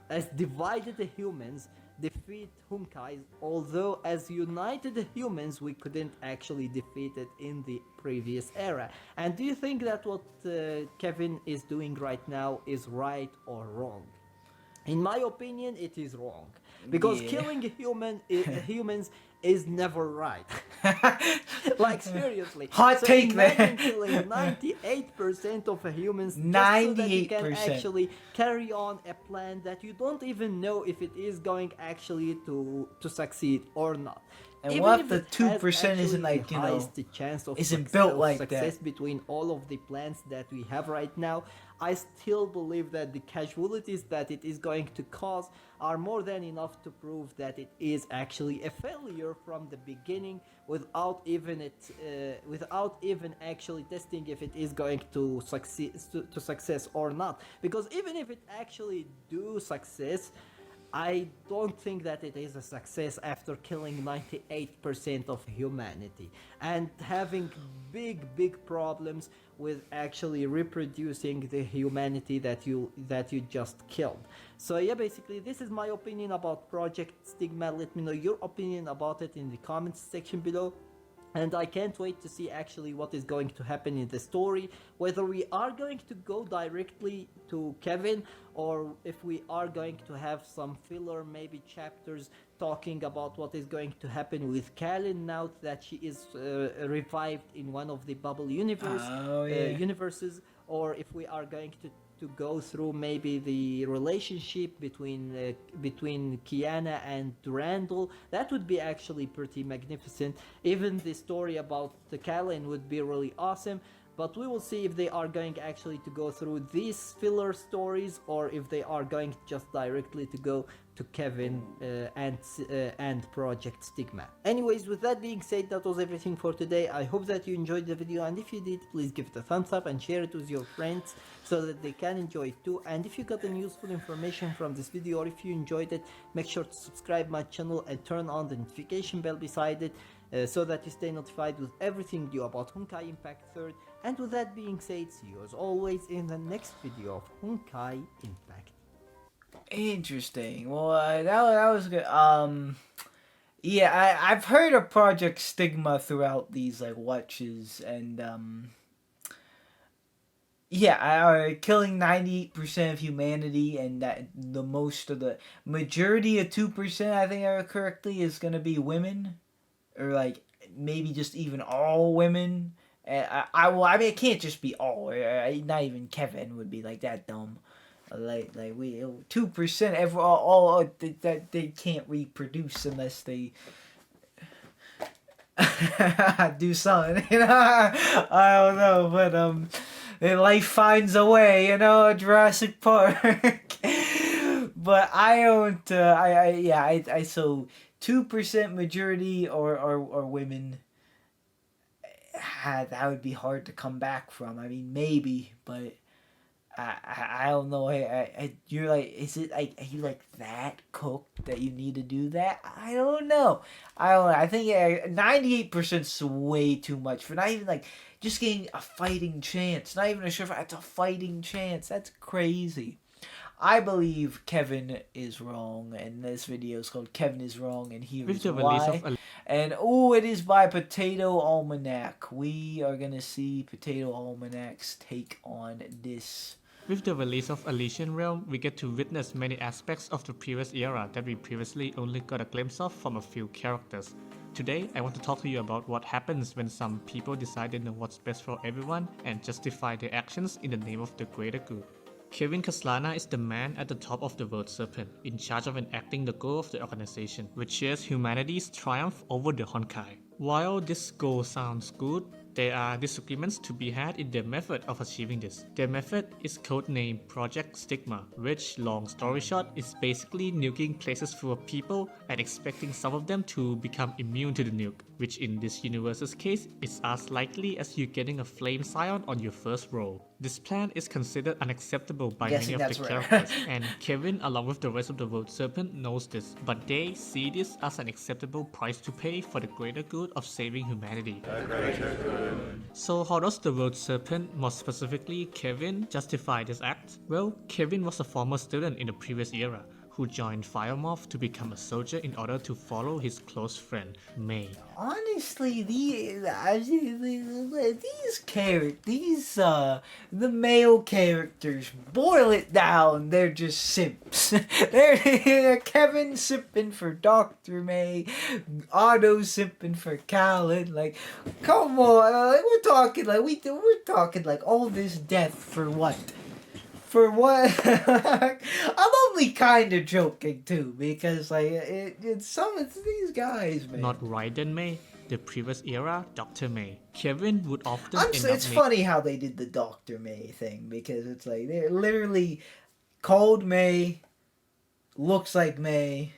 as divided humans, defeat Honkais, although as united humans we couldn't actually defeat it in the previous era? And do you think that what Kevin is doing right now is right or wrong? In my opinion, it is wrong. Because Yeah. killing humans is never right. Like, seriously. Hot take, imagine man. killing 98% of humans just so that you can 98%. actually carry on a plan that you don't even know if it is going actually to succeed or not. And Even what if the it has 2% isn't actually like, the you know, highest chance of isn't built like success that. between all of the plans that we have right now, I still believe that the casualties that it is going to cause are more than enough to prove that it is actually a failure from the beginning, without even actually testing if it is going to success or not. Because even if it actually do success, I don't think that it is a success after killing 98% of humanity and having big problems with actually reproducing the humanity that you just killed. So yeah, basically this is my opinion about Project Stigma. Let me know your opinion about it in the comments section below. And I can't wait to see actually what is going to happen in the story, whether we are going to go directly to Kevin or if we are going to have some filler, maybe chapters talking about what is going to happen with Kalin now that she is revived in one of the bubble universes, or if we are going to go through maybe the relationship between Kiana and Randall. That would be actually pretty magnificent. Even the story about the Kalin would be really awesome. But we will see if they are going actually to go through these filler stories or if they are going just directly to go to Kevin and Project Stigma. Anyways, with that being said, that was everything for today. I hope that you enjoyed the video, and if you did, please give it a thumbs up and share it with your friends so that they can enjoy it too. And if you got any useful information from this video, or if you enjoyed it, make sure to subscribe my channel and turn on the notification bell beside it, so that you stay notified with everything new about Honkai Impact 3rd. And with that being said, see you as always in the next video of Honkai Impact. Interesting. Well, that was good. Yeah, I've heard of Project Stigma throughout these like watches, and yeah, killing 98% of humanity, and that the majority of 2%, I think I heard correctly, is gonna be women, or like maybe just even all women. And I mean, it can't just be all. Not even Kevin would be like that dumb. Like we 2% all that they can't reproduce unless they do something. You know, I don't know, but life finds a way. You know, Jurassic Park. But I don't. I so 2% majority or women. That would be hard to come back from. I mean, maybe, but I don't know. You're like, is it like, are you like that cooked that you need to do that? I don't know. I think 98% is way too much for not even like just getting a fighting chance. Not even a sure it's a fighting chance. That's crazy. I believe Kevin is wrong, and this video is called Kevin is Wrong, and here is why. And it is by Potato Almanac. We are gonna see Potato Almanac's take on this. With the release of Elysian Realm, we get to witness many aspects of the previous era that we previously only got a glimpse of from a few characters. Today, I want to talk to you about what happens when some people decide they know what's best for everyone and justify their actions in the name of the greater good. Kevin Kaslana is the man at the top of the World Serpent, in charge of enacting the goal of the organization, which shares humanity's triumph over the Honkai. While this goal sounds good, there are disagreements to be had in their method of achieving this. Their method is codenamed Project Stigma, which, long story short, is basically nuking places full of people and expecting some of them to become immune to the nuke, which in this universe's case is as likely as you getting a flame scion on your first roll. This plan is considered unacceptable by many of the characters, and Kevin, along with the rest of the World Serpent, knows this, but they see this as an acceptable price to pay for the greater good of saving humanity. So how does the World Serpent, more specifically Kevin, justify this act? Well, Kevin was a former student in the previous era, who joined Fire Moth to become a soldier in order to follow his close friend, May. Honestly, the male characters, boil it down, they're just simps. they're Kevin simping for Dr. May, Otto simping for Callan. Like, come on, we're talking like all this death for what? For what? I'm only kind of joking too, because like it's these guys, man. Not Raiden May, the previous era Dr. May. Kevin would often It's funny how they did the Dr. May thing, because it's like they're literally called May, looks like May.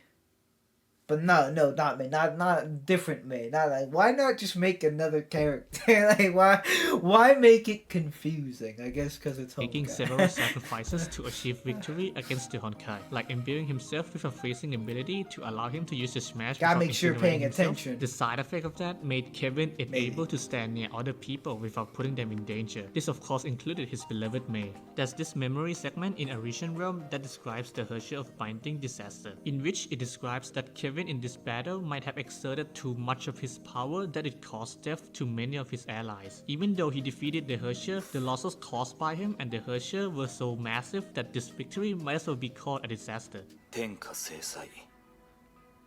But no, not May, not different May. Not like, why not just make another character? Like, why make it confusing? I guess because it's Honkai. Making several sacrifices to achieve victory against the Honkai, like imbuing himself with a freezing ability to allow him to use the smash. Gotta make sure you're paying himself. attention. The side effect of that made Kevin unable to stand near other people without putting them in danger. This of course included his beloved May. There's this memory segment in Elysian Realm that describes the Herrscher of Binding Disaster, in which it describes that Kevin in this battle might have exerted too much of his power that it caused death to many of his allies. Even though he defeated the Herrscher, the losses caused by him and the Herrscher were so massive that this victory might as well be called a disaster. 天下制裁。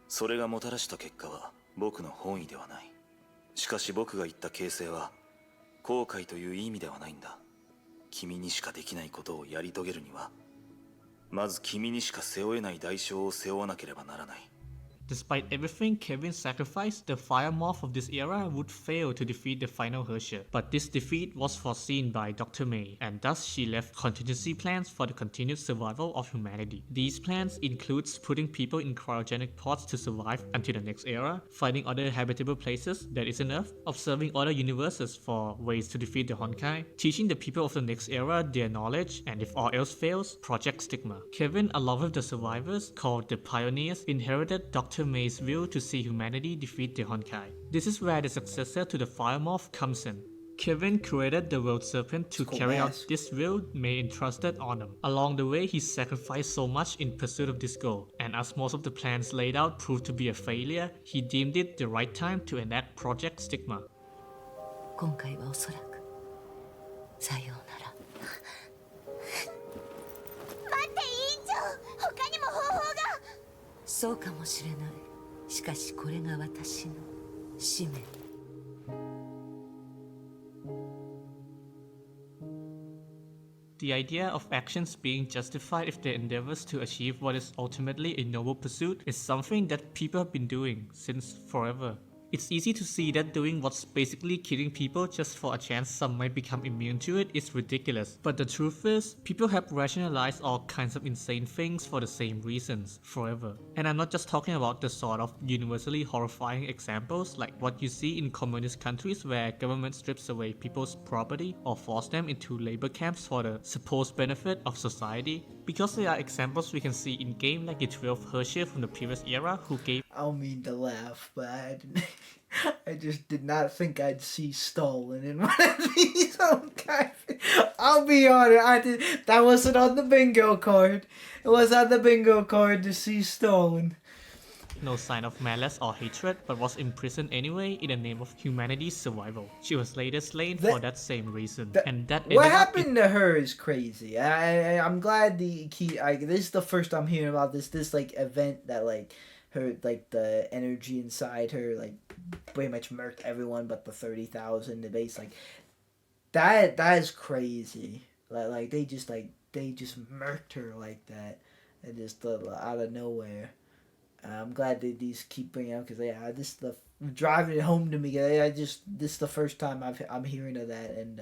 それがもたらした結果は僕の本意ではない。しかし僕が言った形成は後悔という意味ではないんだ。君にしかできないことをやり遂げるには、まず君にしか背負えない代償を背負わなければならない。 Despite everything Kevin sacrificed, the Fire Moth of this era would fail to defeat the final Herrscher. But this defeat was foreseen by Dr. May, and thus she left contingency plans for the continued survival of humanity. These plans includes putting people in cryogenic pods to survive until the next era, finding other habitable places that isn't Earth, observing other universes for ways to defeat the Honkai, teaching the people of the next era their knowledge, and if all else fails, Project Stigma. Kevin, along with the survivors, called the Pioneers, inherited Dr. May's will to see humanity defeat the Honkai. This is where the successor to the Fire Moth comes in. Kevin created the World Serpent to carry out this will May entrusted on him. Along the way, he sacrificed so much in pursuit of this goal, and as most of the plans laid out proved to be a failure, he deemed it the right time to enact Project Stigma. 今回はおそらくさようなら。待って委員長、他にも方法が。そうかもしれない。しかしこれが私の使命。The idea of actions being justified if their endeavors to achieve what is ultimately a noble pursuit is something that people have been doing since forever. It's easy to see that doing what's basically killing people just for a chance some might become immune to it is ridiculous. But the truth is, people have rationalized all kinds of insane things for the same reasons, forever. And I'm not just talking about the sort of universally horrifying examples like what you see in communist countries where government strips away people's property or force them into labor camps for the supposed benefit of society. Because there are examples we can see in game like the 12th Herrscher from the previous era who gave I don't mean to laugh, but I just did not think I'd see Stalin in one of these Honkai. I'll be honest, that wasn't on the bingo card. It was on the bingo card to see Stalin. no sign of malice or hatred, but was imprisoned anyway in the name of humanity's survival. She was later slain for that same reason, and that what happened to her is crazy. I'm glad this is the first I'm hearing about this like event that like her like the energy inside her like pretty much murked everyone but the 30,000 the base like that is crazy. Like they just murked her like that and just out of nowhere. I'm glad these keep bringing out because this the driving it home to me. This is the first time I'm hearing of that, and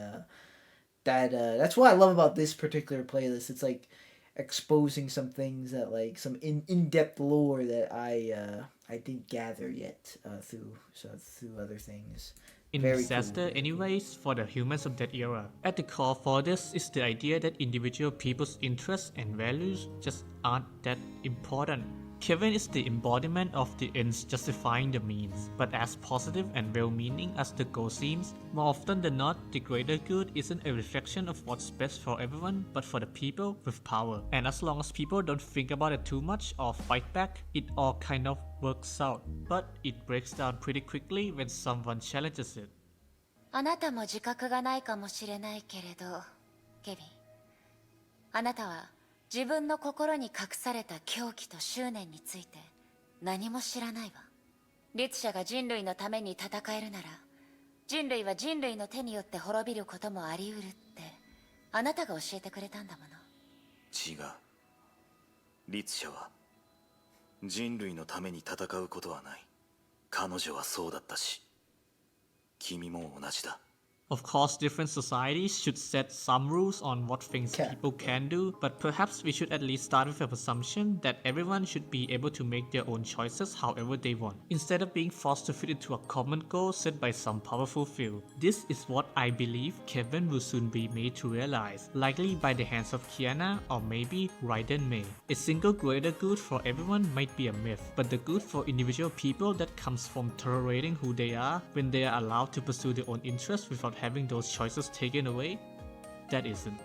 that's what I love about this particular playlist. It's like exposing some things that like some in-depth lore that I didn't gather yet through other things. In Very disaster cool. anyways for the humans of that era. At the core for this is the idea that individual people's interests and values just aren't that important. Kevin is the embodiment of the ends justifying the means, but as positive and well-meaning as the goal seems, more often than not, the greater good isn't a reflection of what's best for everyone, but for the people with power. And as long as people don't think about it too much or fight back, it all kind of works out. But it breaks down pretty quickly when someone challenges it. あなたも自覚がないかもしれないけれど、ケビン。あなたは自分の心に隠された狂気と執念について何も知らないわ。律者が人類のために戦えるなら、人類は人類の手によって滅びることもあり得るってあなたが教えてくれたんだもの。違う。律者は人類のために戦うことはない。彼女はそうだったし、君も同じだ。Of course, different societies should set some rules on what things people can do, but perhaps we should at least start with a presumption that everyone should be able to make their own choices however they want, instead of being forced to fit into a common goal set by some powerful few. This is what I believe Kevin will soon be made to realize, likely by the hands of Kiana or maybe Raiden May. A single greater good for everyone might be a myth, but the good for individual people that comes from tolerating who they are when they are allowed to pursue their own interests without having those choices taken away, that isn't.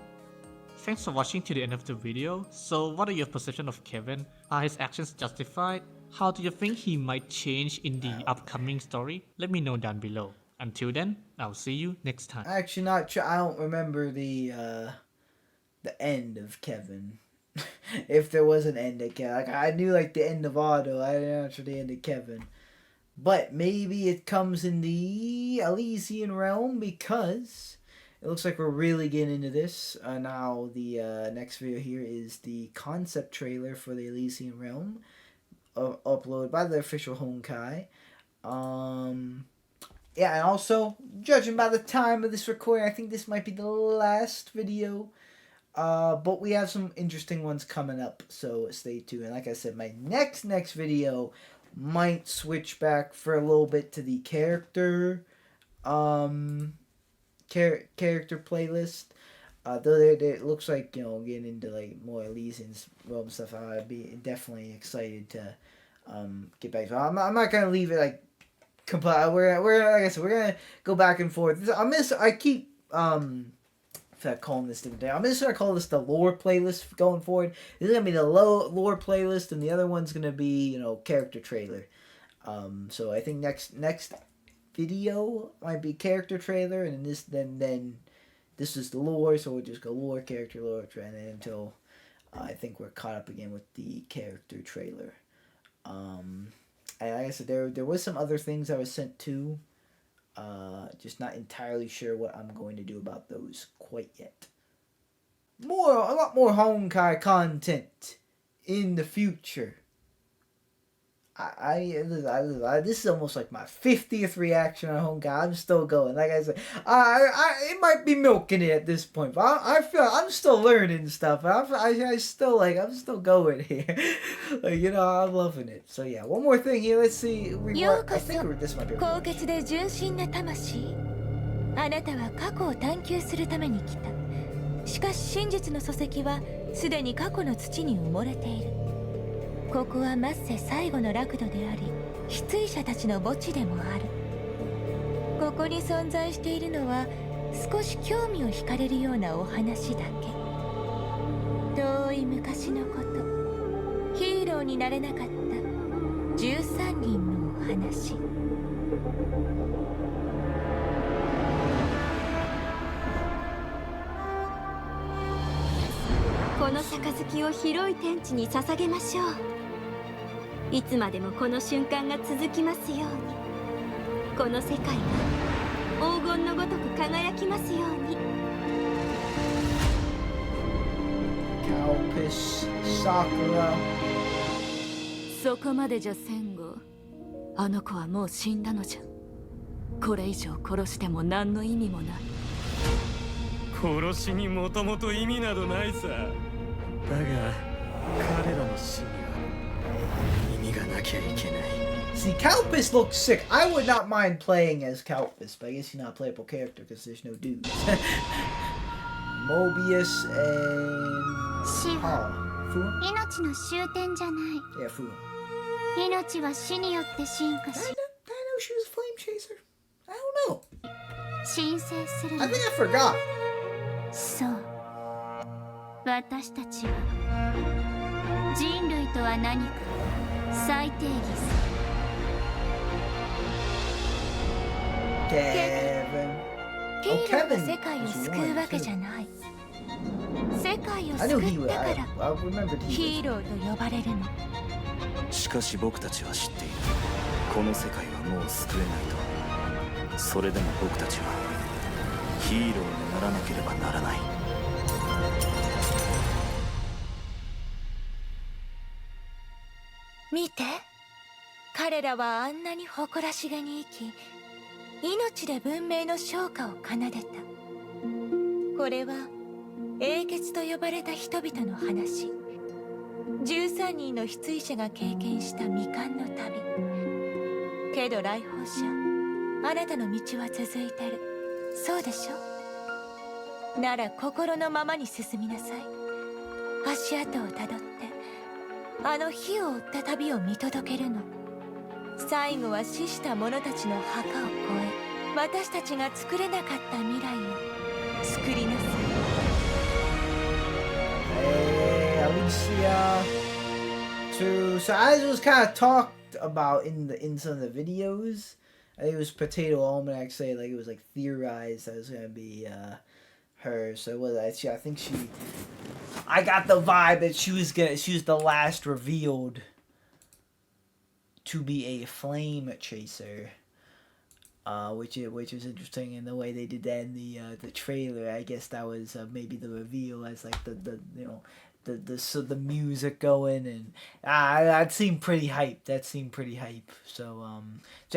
Thanks for watching to the end of the video. So what are your perceptions of Kevin? Are his actions justified? How do you think he might change in the upcoming story? Let me know down below. Until then, I'll see you next time. Actually, not sure. I don't remember the end of Kevin. If there was an end of Kevin, like I knew like the end of Otto. I didn't answer the end of Kevin. But maybe it comes in the Elysian Realm because it looks like we're really getting into this. Now the next video here is the concept trailer for the Elysian Realm, uploaded by the official Honkai. Yeah, and also, judging by the time of this recording, I think this might be the last video. But we have some interesting ones coming up, so stay tuned. And like I said, my next video might switch back for a little bit to the character playlist. Though it looks like, you know, getting into like more Elysian Realm stuff, I'd be definitely excited to get back. So I'm not gonna leave it like complete. We're like I said, we're gonna go back and forth. I keep calling this different day. I'm just gonna call this the lore playlist going forward. This is gonna be the lore playlist, and the other one's gonna be, you know, character trailer. So I think next video might be character trailer, and then this is the lore. So we'll just go lore, character, lore, and then until I think we're caught up again with the character trailer. And like I said, there was some other things I was sent to. Just not entirely sure what I'm going to do about those quite yet. A lot more Honkai content in the future. This is almost like my 50th reaction on Honkai. I'm still going. Like I said, it might be milking it at this point, but I feel I'm still learning stuff. I'm still going here. Like, you know, I'm loving it. So yeah, one more thing here. Let's see. I think this might be. 高潔で純真な魂。あなたは過去を探求するために来た。しかし真実の礎石はすでに過去の土に埋もれている。ここはマッセ最後の楽土であり、失意者たちの墓地でもある。ここに存在しているのは少し興味を惹かれるようなお話だけ。遠い昔のこと、ヒーローになれなかった13人のお話。この杯を広い天地に捧げましょう。いつまでもこの瞬間が続きますように。この世界が黄金のごとく輝きますように。そこまでじゃ戦後。あの子はもう死んだのじゃ。これ以上殺しても何の意味もない。殺しにもともと意味などないさ。だが彼らの死には意味がなきゃいけない。 See, Kalpis looks sick. I would not mind playing as Kalpis, but I guess he's not a playable character because there's no dudes. Mobius and... Shiva. Fua? 命の終点じゃない。Yeah, Fua. 命は死によって進化し I know she was a flame chaser. I don't know. 神聖する I の think I forgot. そう私たちは人類とは何か再定義する Kevin. ヒーローが世界を救うわけじゃない世界を I knew he 救っ was. たから I remembered ヒ he ーローと呼ばれるのしかし僕たちは知っている。この世界はもう救えないと。それでも僕たちはヒーローにならなければならない。見て彼らはあんなに誇らしげに生き命で文明の昇華を奏でたこれは英傑と呼ばれた人々の話13人の失意者が経験した未完の旅けど来訪者あなたの道は続いてるそうでしょなら心のままに進みなさい足跡をたどってあの火を追った旅を見届けるの最後は死した者たちの墓を越え私たちが作れなかった未来を作りなさい Hey, Alicia. So as it was kind of talked about in some of the videos, I think it was Potato Almanac say like it was like theorized that it was gonna be her. So it was I think she. I got the vibe that she was the last revealed to be a flame chaser. Which is interesting in the way they did that in the trailer. I guess that was maybe the reveal as like the you know the music going and that seemed pretty hype. So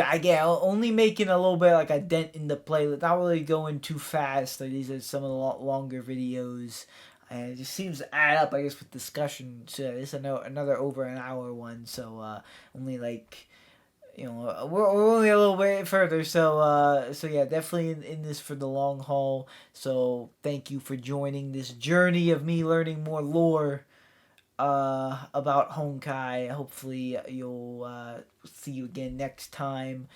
I get only making a little bit like a dent in the playlist, not really going too fast. Like these are some of the longer videos. And it just seems to add up, I guess, with discussion. So this is another over an hour one. So only like. You know, we're only a little bit further, so yeah, definitely in this for the long haul. So thank you for joining this journey of me learning more lore about Honkai. Hopefully you'll see you again next time.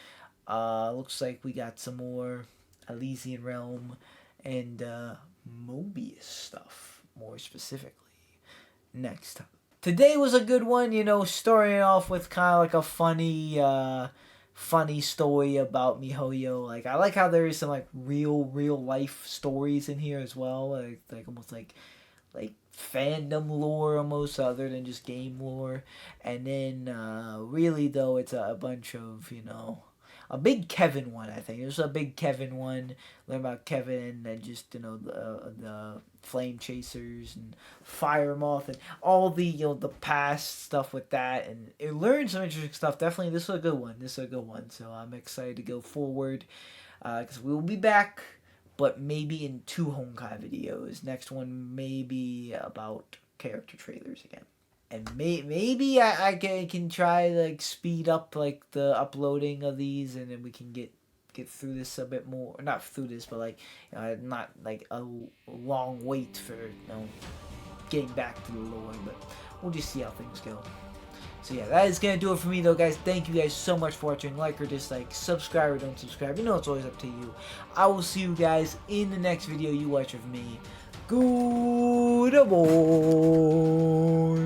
Looks like we got some more Elysian Realm and Mobius stuff, more specifically, next time. Today was a good one, you know, starting off with kind of like a funny story about MiHoYo. Like, I like how there is some, like, real life stories in here as well. Like almost like fandom lore almost, other than just game lore. And then, really, though, it's a bunch of, you know, a big Kevin one, I think. There's a big Kevin one. Learn about Kevin and just, you know, the flame chasers and Fire Moth and all the, you know, the past stuff with that. And it learned some interesting stuff. Definitely, this is a good one. So I'm excited to go forward. Because we will be back, but maybe in 2 Honkai videos. Next one may be about character trailers again. And maybe I can try like speed up like the uploading of these, and then we can get through this a bit more. Not through this, but like, you know, not like a long wait for, you know, getting back to the lore. But we'll just see how things go. So yeah, that is gonna do it for me though, guys. Thank you guys so much for watching. Like or dislike, subscribe or don't subscribe. You know it's always up to you. I will see you guys in the next video you watch of me. Good boy.